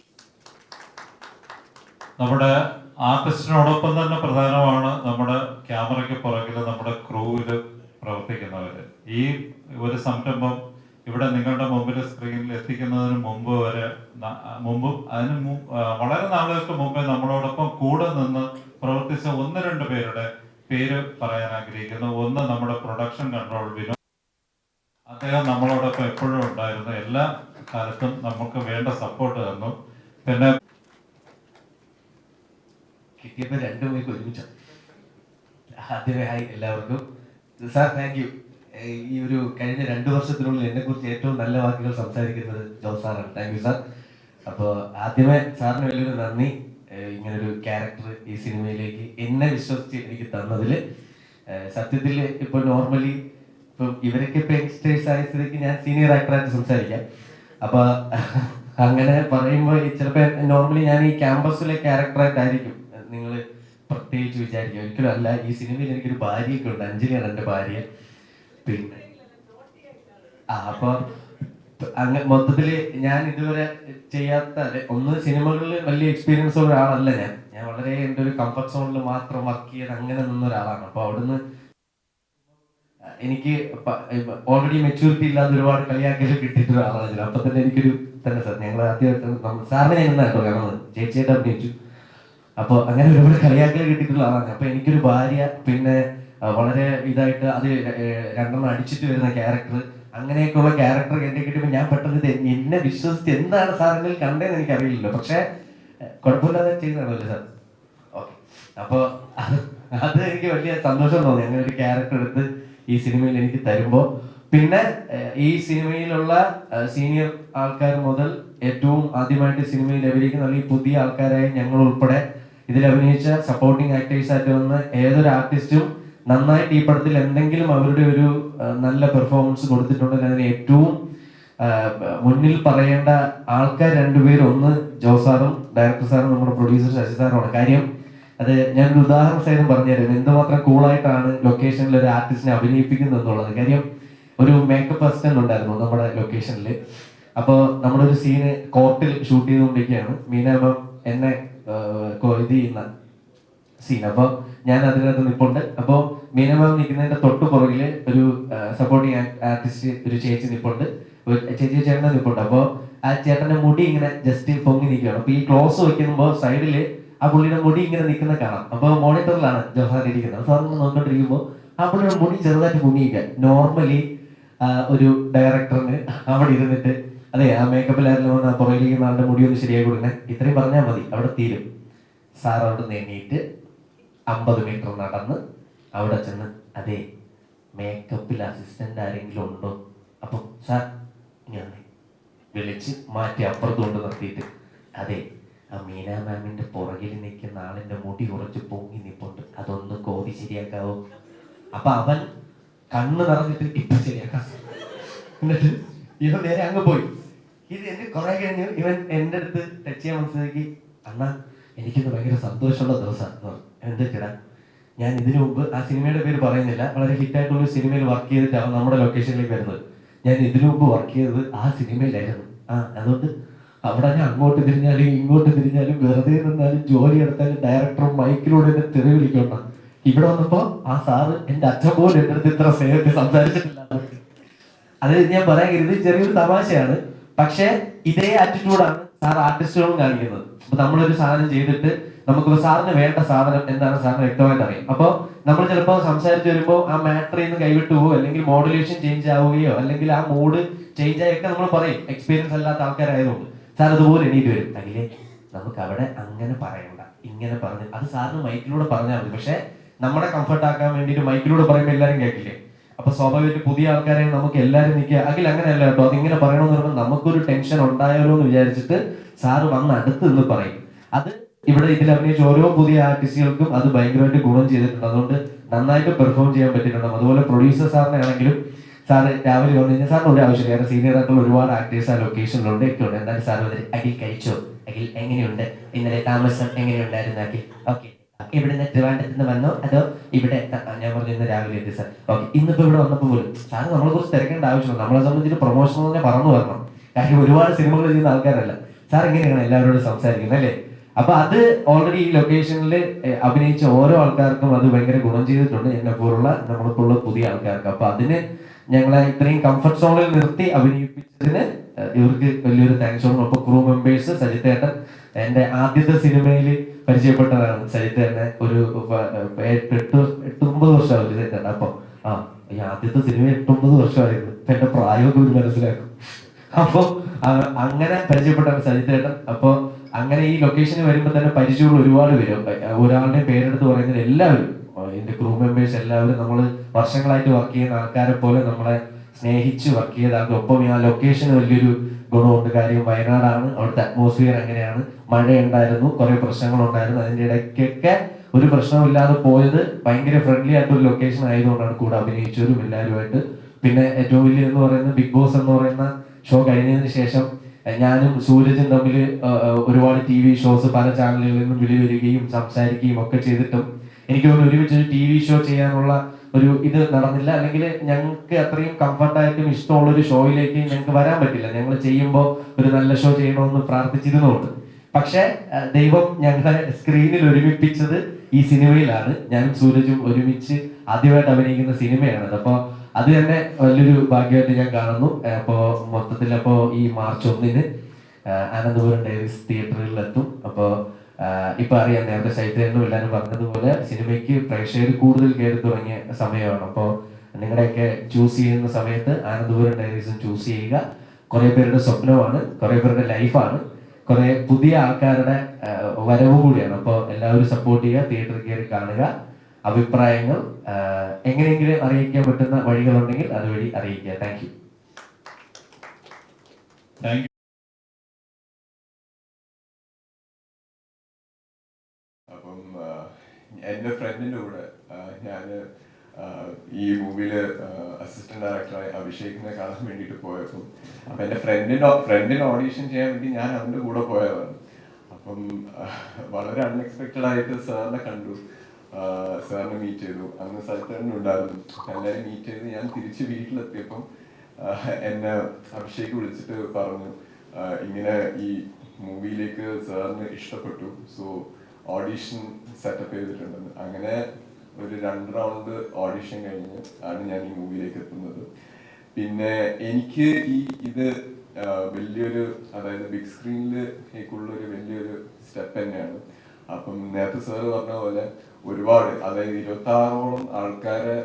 നമ്മുടെ ആർട്ടിസ്റ്റിനോടൊപ്പം തന്നെ പ്രധാനമാണ് നമ്മുടെ ക്യാമറയ്ക്ക് പുറകിൽ നമ്മുടെ ക്രൂവിൽ പ്രവർത്തിക്കുന്നവർ. ഈ ഒരു സംരംഭം ഇവിടെ നിങ്ങളുടെ മുമ്പിൽ സ്ക്രീനിൽ എത്തിക്കുന്നതിന് മുമ്പ് വരെ വളരെ നാളുകൾക്ക് മുമ്പേ നമ്മളോടൊപ്പം കൂടെ നിന്ന് പ്രവർത്തിച്ച 1-2 പേരുടെ പേര് പറയാൻ ആഗ്രഹിക്കുന്നു. ഒന്ന് നമ്മുടെ പ്രൊഡക്ഷൻ കൺട്രോൾ വിനോദ്. അദ്ദേഹം നമ്മളോടൊപ്പം എപ്പോഴും ഉണ്ടായിരുന്നു, എല്ലാ കാലത്തും നമുക്ക് വേണ്ട സപ്പോർട്ട് തന്നു. പിന്നെ കിട്ടിയപ്പോൾ 2 പേർക്ക് ഒരുമിച്ചാണ്. ആദ്യമേ ഹായ് എല്ലാവർക്കും. Sir thank U. ഈ ഒരു കഴിഞ്ഞ 2 വർഷത്തിനുള്ളിൽ എന്നെക്കുറിച്ച് ഏറ്റവും നല്ല വാക്കുകൾ സംസാരിക്കുന്നത് ജോസ് സാറാണ്. Thank you sir. അപ്പോൾ ആദ്യമേ സാറിന് വലിയൊരു നന്ദി, ഇങ്ങനൊരു ക്യാരക്ടർ ഈ സിനിമയിലേക്ക് എന്നെ വിശ്വസിച്ച് എനിക്ക് തന്നതിൽ. സത്യത്തിൽ ഇപ്പോൾ നോർമലി ഇപ്പം ഇവരൊക്കെ ഇപ്പോൾ യങ്സ്റ്റേഴ്സ് ആയ സ്ഥിതിക്ക് ഞാൻ സീനിയർ ആക്ടറായിട്ട് സംസാരിക്കാം. അപ്പോൾ അങ്ങനെ പറയുമ്പോൾ ചിലപ്പോൾ നോർമലി ഞാൻ ഈ ക്യാമ്പസിലെ ക്യാരക്ടറായിട്ടായിരിക്കും നിങ്ങൾ പ്രത്യേകിച്ച് വിചാരിക്കുക. ഒരിക്കലും അല്ല. ഈ സിനിമയിൽ എനിക്കൊരു ഭാര്യയൊക്കെ ഉണ്ട്, അഞ്ജലിയാണ് എൻ്റെ ഭാര്യ. പിന്നെ അപ്പൊ അങ്ങനെ മൊത്തത്തില് ഞാൻ ഇതുവരെ ചെയ്യാത്ത ഒന്ന് സിനിമകളിൽ വലിയ എക്സ്പീരിയൻസ് ഉള്ള ഒരാളല്ല ഞാൻ വളരെ എൻ്റെ ഒരു കംഫർട്ട് സോണിൽ മാത്രം വർക്ക് ചെയ്ത് അങ്ങനെ നിന്ന ഒരാളാണ്. അപ്പൊ അവിടുന്ന് എനിക്ക് ഓൾറെഡി മെച്യൂരിറ്റി ഇല്ലാതെ ഒരുപാട് കളിയാക്കൽ കിട്ടിയിട്ടൊരു ആളാണ്. അപ്പൊ തന്നെ എനിക്കൊരു തന്നെ സാർ ഞങ്ങൾ ആദ്യമായിട്ട് സാറിനെ ഞാൻ കേട്ടോ കാണുന്നത്, ചേച്ചിയായിട്ട് അഭിനയിച്ചു. അപ്പോൾ അങ്ങനെ ഒരുപാട് കളിയാക്കൽ കിട്ടിയിട്ടുള്ള ആളാണ്. അപ്പൊ എനിക്കൊരു ഭാര്യ, പിന്നെ വളരെ ഇതായിട്ട് അത് 2 അടിച്ചിട്ട് വരുന്ന ക്യാരക്ടർ, അങ്ങനെയൊക്കെയുള്ള ക്യാരക്ടർ എന്നെ കിട്ടിയപ്പോൾ ഞാൻ പെട്ടെന്ന് എന്നെ വിശ്വസിച്ച് എന്താണ് സാറിനിൽ കണ്ടതെന്ന് എനിക്കറിയില്ലല്ലോ, പക്ഷെ കുഴപ്പമില്ലാതെ ചെയ്തതാണല്ലോ സാർ. ഓക്കെ. അപ്പോൾ അത് എനിക്ക് വലിയ സന്തോഷം തോന്നി, അങ്ങനെ ഒരു ക്യാരക്ടർ എടുത്ത് ഈ സിനിമയിൽ എനിക്ക് തരുമ്പോൾ. പിന്നെ ഈ സിനിമയിലുള്ള സീനിയർ ആൾക്കാർ മുതൽ ഏറ്റവും ആദ്യമായിട്ട് സിനിമയിൽ അഭിനയിക്കുന്ന അല്ലെങ്കിൽ പുതിയ ആൾക്കാരായി ഞങ്ങൾ ഉൾപ്പെടെ ഇതിൽ അഭിനയിച്ച സപ്പോർട്ടിങ് ആക്ടേഴ്സ് ആയിട്ട് വന്ന ഏതൊരു ആർട്ടിസ്റ്റും നന്നായിട്ട് ഈ പടത്തിൽ എന്തെങ്കിലും അവരുടെ ഒരു നല്ല പെർഫോമൻസ് കൊടുത്തിട്ടുണ്ടെങ്കിൽ അതിന് ഏറ്റവും മുന്നിൽ പറയേണ്ട ആൾക്കാർ 2 പേരും, ഒന്ന് ജോസ് സാറും ഡയറക്ടർ സാറും നമ്മുടെ പ്രൊഡ്യൂസർ ശശി സാറുമാണ്. കാര്യം അത് ഞാനൊരു ഉദാഹരണ സഹിതം പറഞ്ഞുതരാം എന്തുമാത്രം കൂളായിട്ടാണ് ലൊക്കേഷനിൽ ഒരു ആർട്ടിസ്റ്റിനെ അഭിനയിപ്പിക്കുന്നത് എന്നുള്ളത്. കാര്യം ഒരു മേക്കപ്പ് അസിസ്റ്റന്റ് ഉണ്ടായിരുന്നു നമ്മുടെ ലൊക്കേഷനിൽ. അപ്പോൾ നമ്മുടെ ഒരു സീന് കോർട്ടിൽ ഷൂട്ട് ചെയ്തുകൊണ്ടിരിക്കുകയാണ്. മീന മാം എന്നെ ഇത് ചെയ്യുന്ന സീൻ. അപ്പോൾ ഞാൻ അതിനകത്ത് നിൽപ്പുണ്ട്. അപ്പോൾ മീന മാം നിൽക്കുന്നതിന്റെ തൊട്ട് പുറകില് ഒരു സപ്പോർട്ടിങ് ആർട്ടിസ്റ്റ് ഒരു ചേച്ചി നിൽപ്പുണ്ട്, ചേച്ചി ചേട്ടനെ നിൽപ്പുണ്ട്. അപ്പോൾ ആ ചേട്ടന്റെ മുടി ഇങ്ങനെ ജസ്റ്റ് പൊങ്ങി നിൽക്കുകയാണ്. അപ്പോൾ ഈ ക്ലോസ് വയ്ക്കുമ്പോൾ സൈഡില് ആ പുള്ളിയുടെ മുടി ഇങ്ങനെ നിൽക്കുന്ന കാണാം. അപ്പോൾ മോണിറ്ററിലാണ് ജോസാൻ ഇരിക്കുന്നത്. സാർ ഇങ്ങനെ നോക്കിക്കൊണ്ടിരിക്കുമ്പോൾ ആ പുള്ളിയുടെ മുടി ചെറുതായിട്ട് പൊങ്ങിയിരിക്കുക. നോർമലി ഒരു ഡയറക്ടറിന് അവിടെ ഇരുന്നിട്ട് അതെ ആ മേക്കപ്പിലായിരുന്നു വന്ന് പുറകിലിരിക്കുന്ന ആളുടെ മുടി ഒന്ന് ശരിയായി കൊടുക്കണേ, ഇത്രയും പറഞ്ഞാൽ മതി, അവിടെ തീരും. സാർ അവിടെ എണ്ണീറ്റ് 50 മീറ്റർ നടന്ന് അവിടെ ചെന്ന് അതെ മേക്കപ്പിൽ അസിസ്റ്റന്റ് ആരെങ്കിലും ഉണ്ടോ, അപ്പം സാർ ഞാൻ വിളിച്ച് മാറ്റി അപ്പുറത്ത് കൊണ്ട് നിർത്തിയിട്ട് അതെ ആ മീന മാമിന്റെ പുറകിൽ നിൽക്കുന്ന ആളിന്റെ മുടി കുറച്ച് പൊങ്ങി നിൽപ്പുണ്ട്, അതൊന്ന് കോതി ശരിയാക്കാവോ. അപ്പൊ അവൻ കണ്ണ് നിറഞ്ഞിട്ട് ഇപ്പൊ ശരിയാക്കാം. എന്നിട്ട് ഇവൻ നേരെ അങ്ങ് പോയി. ഇത് എന്നെ കുറെ കഴിഞ്ഞു ഇവൻ എൻ്റെ അടുത്ത് ടച്ച് ചെയ്യാൻ മനസ്സിലാക്കി, അണ്ണാ എനിക്കിന്ന് ഭയങ്കര സന്തോഷമുള്ള ദിവസമാണ്. എന്താ ചേട്ടാ, ഞാൻ ഇതിനു മുമ്പ് ആ സിനിമയുടെ പേര് പറയുന്നില്ല, വളരെ ഹിറ്റായിട്ടുള്ള സിനിമയിൽ വർക്ക് ചെയ്തിട്ടാണ് നമ്മുടെ ലൊക്കേഷനിലേക്ക് വരുന്നത്. ഞാൻ ഇതിനു മുമ്പ് വർക്ക് ചെയ്തത് ആ സിനിമയിലായിരുന്നു. അതുകൊണ്ട് അവിടെ ഞാൻ അങ്ങോട്ട് തിരിഞ്ഞാലും ഇങ്ങോട്ട് തിരിഞ്ഞാലും വെറുതെ നിന്നാലും ജോലി എടുത്താലും ഡയറക്ടറും മൈക്കിലൂടെ എന്നെ തെറി വിളിക്കണം. ഇവിടെ വന്നപ്പോ ആ സാറ് എൻ്റെ അച്ഛൻ പോലും എൻ്റെ അടുത്ത് ഇത്ര സ്നേഹത്തിൽ സംസാരിച്ചിട്ടില്ല. അത് ഞാൻ പറയാൻ കരുതി ചെറിയൊരു തമാശയാണ്, പക്ഷെ ഇതേ ആറ്റിറ്റ്യൂഡാണ് സാർ ആർട്ടിസ്റ്റുകളും കാണിക്കുന്നത്. അപ്പൊ നമ്മളൊരു സാധനം ചെയ്തിട്ട് നമുക്ക് സാറിന് വേണ്ട സാധനം എന്താണ് സാറിന് വ്യക്തമായിട്ട് അറിയാം. അപ്പോൾ നമ്മൾ ചിലപ്പോൾ സംസാരിച്ച് വരുമ്പോൾ ആ മാറ്ററിൽ നിന്ന് കൈവിട്ടു പോവുകയോ അല്ലെങ്കിൽ മോഡുലേഷൻ ചേഞ്ച് ആവുകയോ അല്ലെങ്കിൽ ആ മൂഡ് ചേഞ്ച് ആയൊക്കെ നമ്മൾ പറയും, എക്സ്പീരിയൻസ് അല്ലാത്ത ആൾക്കാരായതുകൊണ്ട്. സാർ അതുപോലെ എണീറ്റ് വരും, അല്ലേ നമുക്ക് അവിടെ അങ്ങനെ പറയണ്ട, ഇങ്ങനെ പറഞ്ഞ് അത് സാറിന് മൈക്കിലൂടെ പറഞ്ഞാൽ മതി. പക്ഷെ നമ്മുടെ കംഫർട്ട് ആക്കാൻ വേണ്ടിയിട്ട് മൈക്കിലൂടെ പറയുമ്പോൾ എല്ലാവരും കേൾക്കില്ലേ? അപ്പൊ സ്വാഭാവികമായിട്ട് പുതിയ ആൾക്കാരെ നമുക്ക് എല്ലാവരും നിൽക്കുക അഖിൽ അങ്ങനെയല്ല കേട്ടോ, അതിങ്ങനെ പറയണമെന്ന് പറയുമ്പോൾ നമുക്കൊരു ടെൻഷൻ ഉണ്ടായാലോ എന്ന് വിചാരിച്ചിട്ട് സാറ് വന്ന് അടുത്ത് നിന്ന് പറയും. അത് ഇവിടെ ഇതിൽ അഭിനയിച്ച ഓരോ പുതിയ ആർട്ടിസ്റ്റുകൾക്കും അത് ഭയങ്കരമായിട്ട് ഗുണം ചെയ്തിട്ടുണ്ട്. അതുകൊണ്ട് നന്നായിട്ട് പെർഫോം ചെയ്യാൻ പറ്റിയിട്ടുണ്ട്. അതുപോലെ പ്രൊഡ്യൂസർ സാറിനെ ആണെങ്കിലും സാറ് രാവിലെ വന്നു കഴിഞ്ഞാൽ സാറിന് ഒരു ആവശ്യമില്ല, കാരണം സീനിയർ ആയിട്ടുള്ള ഒരുപാട് ആക്ടേഴ്സ് ആ ലൊക്കേഷനിലുണ്ട് ഒക്കെ ഉണ്ട്. എന്തായാലും സാർ വന്നിട്ട് അഖിൽ കഴിച്ചോ, അഖിൽ എങ്ങനെയുണ്ട്, ഇന്നലെ താമസം എങ്ങനെയുണ്ടായിരുന്നു അഖിൽ, ഓക്കെ ഇവിടുന്ന് ട്രിവാൻഡ്രത്ത് നിന്ന് വന്നോ അതോ ഇവിടെ, ഞാൻ പറഞ്ഞു ഇന്ന് രാവിലെ എത്തി സാർ, ഓക്കെ ഇന്നിപ്പോ ഇവിടെ വന്നപ്പോൾ പോലും സാറ് നമ്മളെ കുറിച്ച് തിരക്കേണ്ട ആവശ്യമില്ല. നമ്മളെ സംബന്ധിച്ച് പ്രൊമോഷൻ തന്നെ പറഞ്ഞു വരണം, കാര്യം ഒരുപാട് സിനിമകൾ ചെയ്യുന്ന ആൾക്കാരല്ല. സാർ എങ്ങനെയാണ് എല്ലാവരോടും സംസാരിക്കുന്നത് അല്ലേ? അപ്പൊ അത് ഓൾറെഡി ഈ ലൊക്കേഷനിൽ അഭിനയിച്ച ഓരോ ആൾക്കാർക്കും അത് ഭയങ്കര ഗുണം ചെയ്തിട്ടുണ്ട്, എന്നെ പോലുള്ള നമ്മൾക്കുള്ള പുതിയ ആൾക്കാർക്ക്. അപ്പൊ അതിന് ഞങ്ങളെ ഇത്രയും കംഫർട്ട് സോണിൽ നിർത്തി അഭിനയിപ്പിച്ചതിന് ഇവർക്ക് വലിയൊരു താങ്ക്സ് ആണ്. അപ്പൊ ക്രൂ മെമ്പേഴ്സ്, സജിത്തേട്ടൻ എന്റെ ആദ്യത്തെ സിനിമയിൽ പരിചയപ്പെട്ടതാണ് സജിത്തേട്ടനെ. ഒരു 8-9 വർഷമാവും സജിത്തേട്ടൻ. അപ്പൊ ഈ ആദ്യത്തെ സിനിമ 8-9 വർഷമായിരുന്നു. ഇപ്പൊ എന്റെ പ്രായമൊക്കെ ഒരു മനസ്സിലാക്കും. അപ്പൊ അങ്ങനെ പരിചയപ്പെട്ടാണ് സജിത്തേട്ടൻ. അപ്പൊ അങ്ങനെ ഈ ലൊക്കേഷനിൽ വരുമ്പോൾ തന്നെ പരിചയമുള്ള ഒരുപാട് പേരും, ഒരാളുടെ പേരെടുത്ത് പറയുന്നത് എല്ലാവരും, എന്റെ ക്രൂ മെമ്പേഴ്സ് എല്ലാവരും നമ്മൾ വർഷങ്ങളായിട്ട് വർക്ക് ചെയ്യുന്ന ആൾക്കാരെ പോലെ നമ്മളെ സ്നേഹിച്ച് വർക്ക് ചെയ്താണ്. ഒപ്പം ആ ലൊക്കേഷന് വലിയൊരു ഗുണമുണ്ട്. കാര്യം വയനാടാണ്, അവിടുത്തെ അറ്റ്മോസ്ഫിയർ അങ്ങനെയാണ്. മഴയുണ്ടായിരുന്നു, കുറെ പ്രശ്നങ്ങളുണ്ടായിരുന്നു. അതിൻ്റെ ഇടയ്ക്കൊക്കെ ഒരു പ്രശ്നമില്ലാതെ പോയത് ഭയങ്കര ഫ്രണ്ട്ലി ആയിട്ടൊരു ലൊക്കേഷൻ ആയതുകൊണ്ടാണ് കൂടെ അഭിനയിച്ചവരും എല്ലാവരുമായിട്ട്. പിന്നെ ഏറ്റവും വലിയ എന്ന് പറയുന്നത് ബിഗ് ബോസ് എന്ന് പറയുന്ന ഷോ കഴിഞ്ഞതിന് ശേഷം ഞാനും സൂരജും തമ്മിൽ ഒരുപാട് TV ഷോസ് പല ചാനലുകളിൽ നിന്നും വിളി വരികയും സംസാരിക്കുകയും ഒക്കെ ചെയ്തിട്ടും എനിക്ക് തോന്നുന്നു ഒരുമിച്ച് ഒരു TV ഷോ ചെയ്യാനുള്ള ഒരു ഇത് നടന്നില്ല. അല്ലെങ്കിൽ ഞങ്ങൾക്ക് അത്രയും കംഫർട്ടായിട്ടും ഇഷ്ടമുള്ള ഒരു ഷോയിലേക്ക് ഞങ്ങൾക്ക് വരാൻ പറ്റില്ല. ഞങ്ങൾ ചെയ്യുമ്പോൾ ഒരു നല്ല ഷോ ചെയ്യണമെന്ന് പ്രാർത്ഥിച്ചിരുന്നുണ്ട്. പക്ഷെ ദൈവം ഞങ്ങളെ സ്ക്രീനിൽ ഒരുമിപ്പിച്ചത് ഈ സിനിമയിലാണ്. ഞാനും സൂരജും ഒരുമിച്ച് ആദ്യമായിട്ട് അഭിനയിക്കുന്ന സിനിമയാണത്. അപ്പോൾ അത് തന്നെ വലിയൊരു ഭാഗ്യമായിട്ട് ഞാൻ കാണുന്നു. അപ്പോൾ മൊത്തത്തിൽ അപ്പോൾ ഈ മാർച്ച് 1-ന് ആനന്ദപുരം ഡയറീസ് തിയേറ്ററുകളിൽ എത്തും. അപ്പോൾ ഇപ്പൊ അറിയാം, നേരത്തെ ചൈത്രനും എല്ലാവരും പറഞ്ഞതുപോലെ സിനിമയ്ക്ക് പ്രേക്ഷകർ കൂടുതൽ കയറി തുടങ്ങിയ സമയമാണ്. അപ്പോൾ നിങ്ങളുടെയൊക്കെ ചൂസ് ചെയ്യുന്ന സമയത്ത് ആനന്ദപുരം ഡയറീസും ചൂസ് ചെയ്യുക. കുറെ പേരുടെ സ്വപ്നമാണ്, കുറെ പേരുടെ ലൈഫാണ്, കുറെ പുതിയ ആൾക്കാരുടെ വരവും കൂടിയാണ്. അപ്പോൾ എല്ലാവരും സപ്പോർട്ട് ചെയ്യുക, തിയേറ്ററിൽ കയറി കാണുക. അഭിപ്രായങ്ങൾ എങ്ങനെയെങ്കിലും അറിയിക്കാൻ പറ്റുന്ന വഴികളുണ്ടെങ്കിൽ അതുവഴി അറിയിക്കുക. Thank you. അപ്പം എൻ്റെ ഫ്രണ്ടിൻ്റെ കൂടെ ഞാൻ ഈ മൂവിയിൽ അസിസ്റ്റന്റ് ഡയറക്ടറായി അഭിഷേകിനെ കാണാൻ വേണ്ടിയിട്ട് പോയപ്പം അപ്പം എൻ്റെ ഫ്രണ്ടിന് ഓഡീഷൻ ചെയ്യാൻ വേണ്ടി ഞാൻ അവൻ്റെ കൂടെ പോയതാണ്. അപ്പം വളരെ അൺഎക്സ്പെക്റ്റഡ് ആയിട്ട് സാറിനെ കണ്ടു, സാറിനെ മീറ്റ് ചെയ്തു. അന്ന് സജിത്തേട്ടനും ഉണ്ടായിരുന്നു. എല്ലാവരും മീറ്റ് ചെയ്ത് ഞാൻ തിരിച്ച് വീട്ടിലെത്തിയപ്പം എന്നെ അഭിഷേക് വിളിച്ചിട്ട് പറഞ്ഞു, ഇങ്ങനെ ഈ മൂവിയിലേക്ക് സാറിന് ഇഷ്ടപ്പെട്ടു, സോ ഓഡീഷൻ സെറ്റപ്പ് ചെയ്തിട്ടുണ്ടെന്ന്. അങ്ങനെ ഒരു 2 റൗണ്ട് ഓഡീഷൻ കഴിഞ്ഞ് ആണ് ഞാൻ ഈ മൂവിയിലേക്ക് എത്തുന്നത്. പിന്നെ എനിക്ക് ഇത് വലിയൊരു, അതായത് ബിഗ് സ്ക്രീനിലേക്കുള്ളൊരു വലിയൊരു സ്റ്റെപ്പ് തന്നെയാണ്. അപ്പം നേരത്തെ സാറ് പറഞ്ഞ പോലെ ഒരുപാട്, അതായത് 26ഓളം ആൾക്കാരെ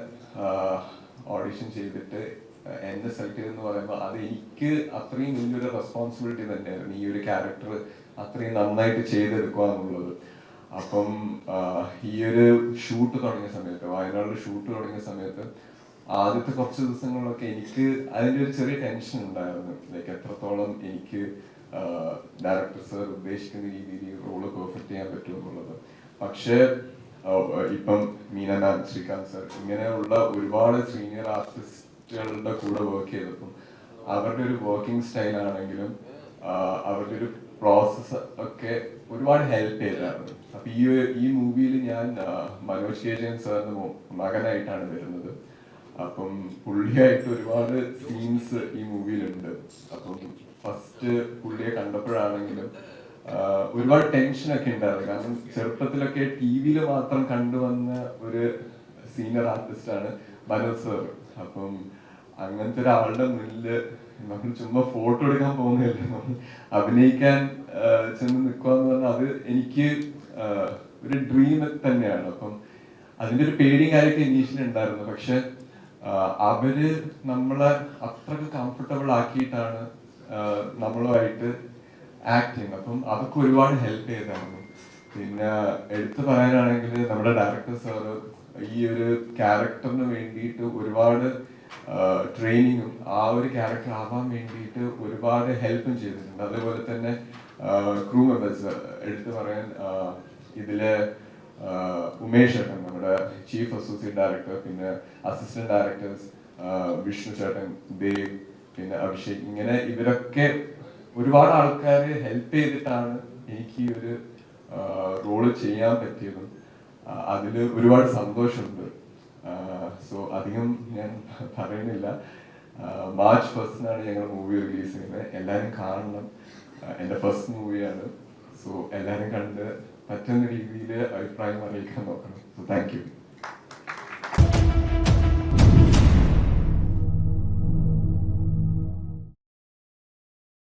ഓഡിഷൻ ചെയ്തിട്ട് എന്നെ സെലക്ട് ചെയ്തെന്ന് പറയുമ്പോൾ അത് എനിക്ക് അത്രയും വലിയൊരു റെസ്പോൺസിബിലിറ്റി തന്നെയായിരുന്നു, ഈ ഒരു ക്യാരക്ടർ അത്രയും നന്നായിട്ട് ചെയ്തെടുക്കുക എന്നുള്ളത്. അപ്പം ഈ ഒരു ഷൂട്ട് തുടങ്ങിയ സമയത്ത്, വയനാട്ടിൽ ഷൂട്ട് തുടങ്ങിയ സമയത്ത് ആദ്യത്തെ കുറച്ച് ദിവസങ്ങളിലൊക്കെ എനിക്ക് അതിൻ്റെ ഒരു ചെറിയ ടെൻഷൻ ഉണ്ടായിരുന്നു. ലൈക്ക് എത്രത്തോളം എനിക്ക് ഡയറക്ടർ സർ ഉദ്ദേശിക്കുന്ന രീതിയിൽ റോള് പെർഫെക്റ്റ് ചെയ്യാൻ പറ്റുമെന്നുള്ളത്. പക്ഷേ ഇപ്പം മീന മാം, ശ്രീകാന്ത് സർ, ഇങ്ങനെയുള്ള ഒരുപാട് സീനിയർ ആർട്ടിസ്റ്റുകളുടെ കൂടെ വർക്ക് ചെയ്തപ്പം അവരുടെ ഒരു വർക്കിംഗ് സ്റ്റൈലാണെങ്കിലും അവരുടെ ഒരു പ്രോസസ്സ് ഒക്കെ ഒരുപാട് ഹെൽപ്പ് ചെയ്തായിരുന്നു. അപ്പൊ ഈ മൂവിയിൽ ഞാൻ മനോജ് കെ ജയൻ സാറിന്റെ മകനായിട്ടാണ് വരുന്നത്. അപ്പം പുള്ളിയായിട്ട് ഒരുപാട് സീൻസ് ഈ മൂവിയിലുണ്ട്. അപ്പം ഫസ്റ്റ് പുള്ളിയെ കണ്ടപ്പോഴാണെങ്കിലും ഒരുപാട് ടെൻഷനൊക്കെ ഉണ്ടായിരുന്നു. കാരണം ചെറുപ്പത്തിലൊക്കെ TV-യിൽ മാത്രം കണ്ടുവന്ന ഒരു സീനിയർ ആർട്ടിസ്റ്റാണ് മനോജ് സാർ. അപ്പം അങ്ങനത്തെ ഒരാളുടെ മുന്നിൽ നമ്മൾ ചുമ്മാ ഫോട്ടോ എടുക്കാൻ പോകുന്നില്ല, നമ്മൾ അഭിനയിക്കാൻ ചെന്ന് നിൽക്കുക എന്ന് പറഞ്ഞാൽ അത് എനിക്ക് ഒരു ഡ്രീം തന്നെയാണ്. അപ്പം അതിൻ്റെ ഒരു പേടിയും കാര്യമൊക്കെ ഇനീഷ്യലി ഉണ്ടായിരുന്നു. പക്ഷെ അവര് നമ്മളെ അത്രക്ക് കംഫർട്ടബിൾ ആക്കിയിട്ടാണ് നമ്മളുമായിട്ട് ആക്ട് ചെയ്യുന്നത്. അപ്പം അതൊക്കെ ഒരുപാട് ഹെൽപ്പ് ചെയ്തായിരുന്നു. പിന്നെ എടുത്തു പറയാനാണെങ്കിൽ നമ്മുടെ ഡയറക്ടർ സാറ് ഈ ഒരു ക്യാരക്ടറിന് വേണ്ടിയിട്ട് ഒരുപാട് ട്രെയിനിങ്ങും ആ ഒരു ക്യാരക്ടർ ആവാൻ വേണ്ടിയിട്ട് ഒരുപാട് ഹെൽപ്പും ചെയ്തിട്ടുണ്ട്. അതേപോലെ തന്നെ ക്രൂ മെമ്പേഴ്സ് എടുത്തു പറയാൻ ഇതില് ഉമേഷ് ചേട്ടൻ, നമ്മുടെ ചീഫ് അസോസിയേറ്റ് ഡയറക്ടർ, പിന്നെ അസിസ്റ്റന്റ് ഡയറക്ടേഴ്സ് വിഷ്ണു ചേട്ടൻ, ദേവ്, പിന്നെ അഭിഷേക്, ഇങ്ങനെ ഇവരൊക്കെ ഒരുപാട് ആൾക്കാർ ഹെൽപ്പ് ചെയ്തിട്ടാണ് എനിക്ക് ഈ ഒരു റോള് ചെയ്യാൻ പറ്റിയതും. അതിൽ ഒരുപാട് സന്തോഷമുണ്ട്. സോ അധികം ഞാൻ പറയുന്നില്ല. മാർച്ച് 1 ഞങ്ങൾ മൂവി റിലീസ് ചെയ്യുന്നത്. എല്ലാവരും കാണണം. എൻ്റെ ഫസ്റ്റ് മൂവിയാണ്. സോ എല്ലാവരും കണ്ട് പറ്റുന്ന രീതിയിൽ അഭിപ്രായം അറിയിക്കാൻ നോക്കണം. So thank you.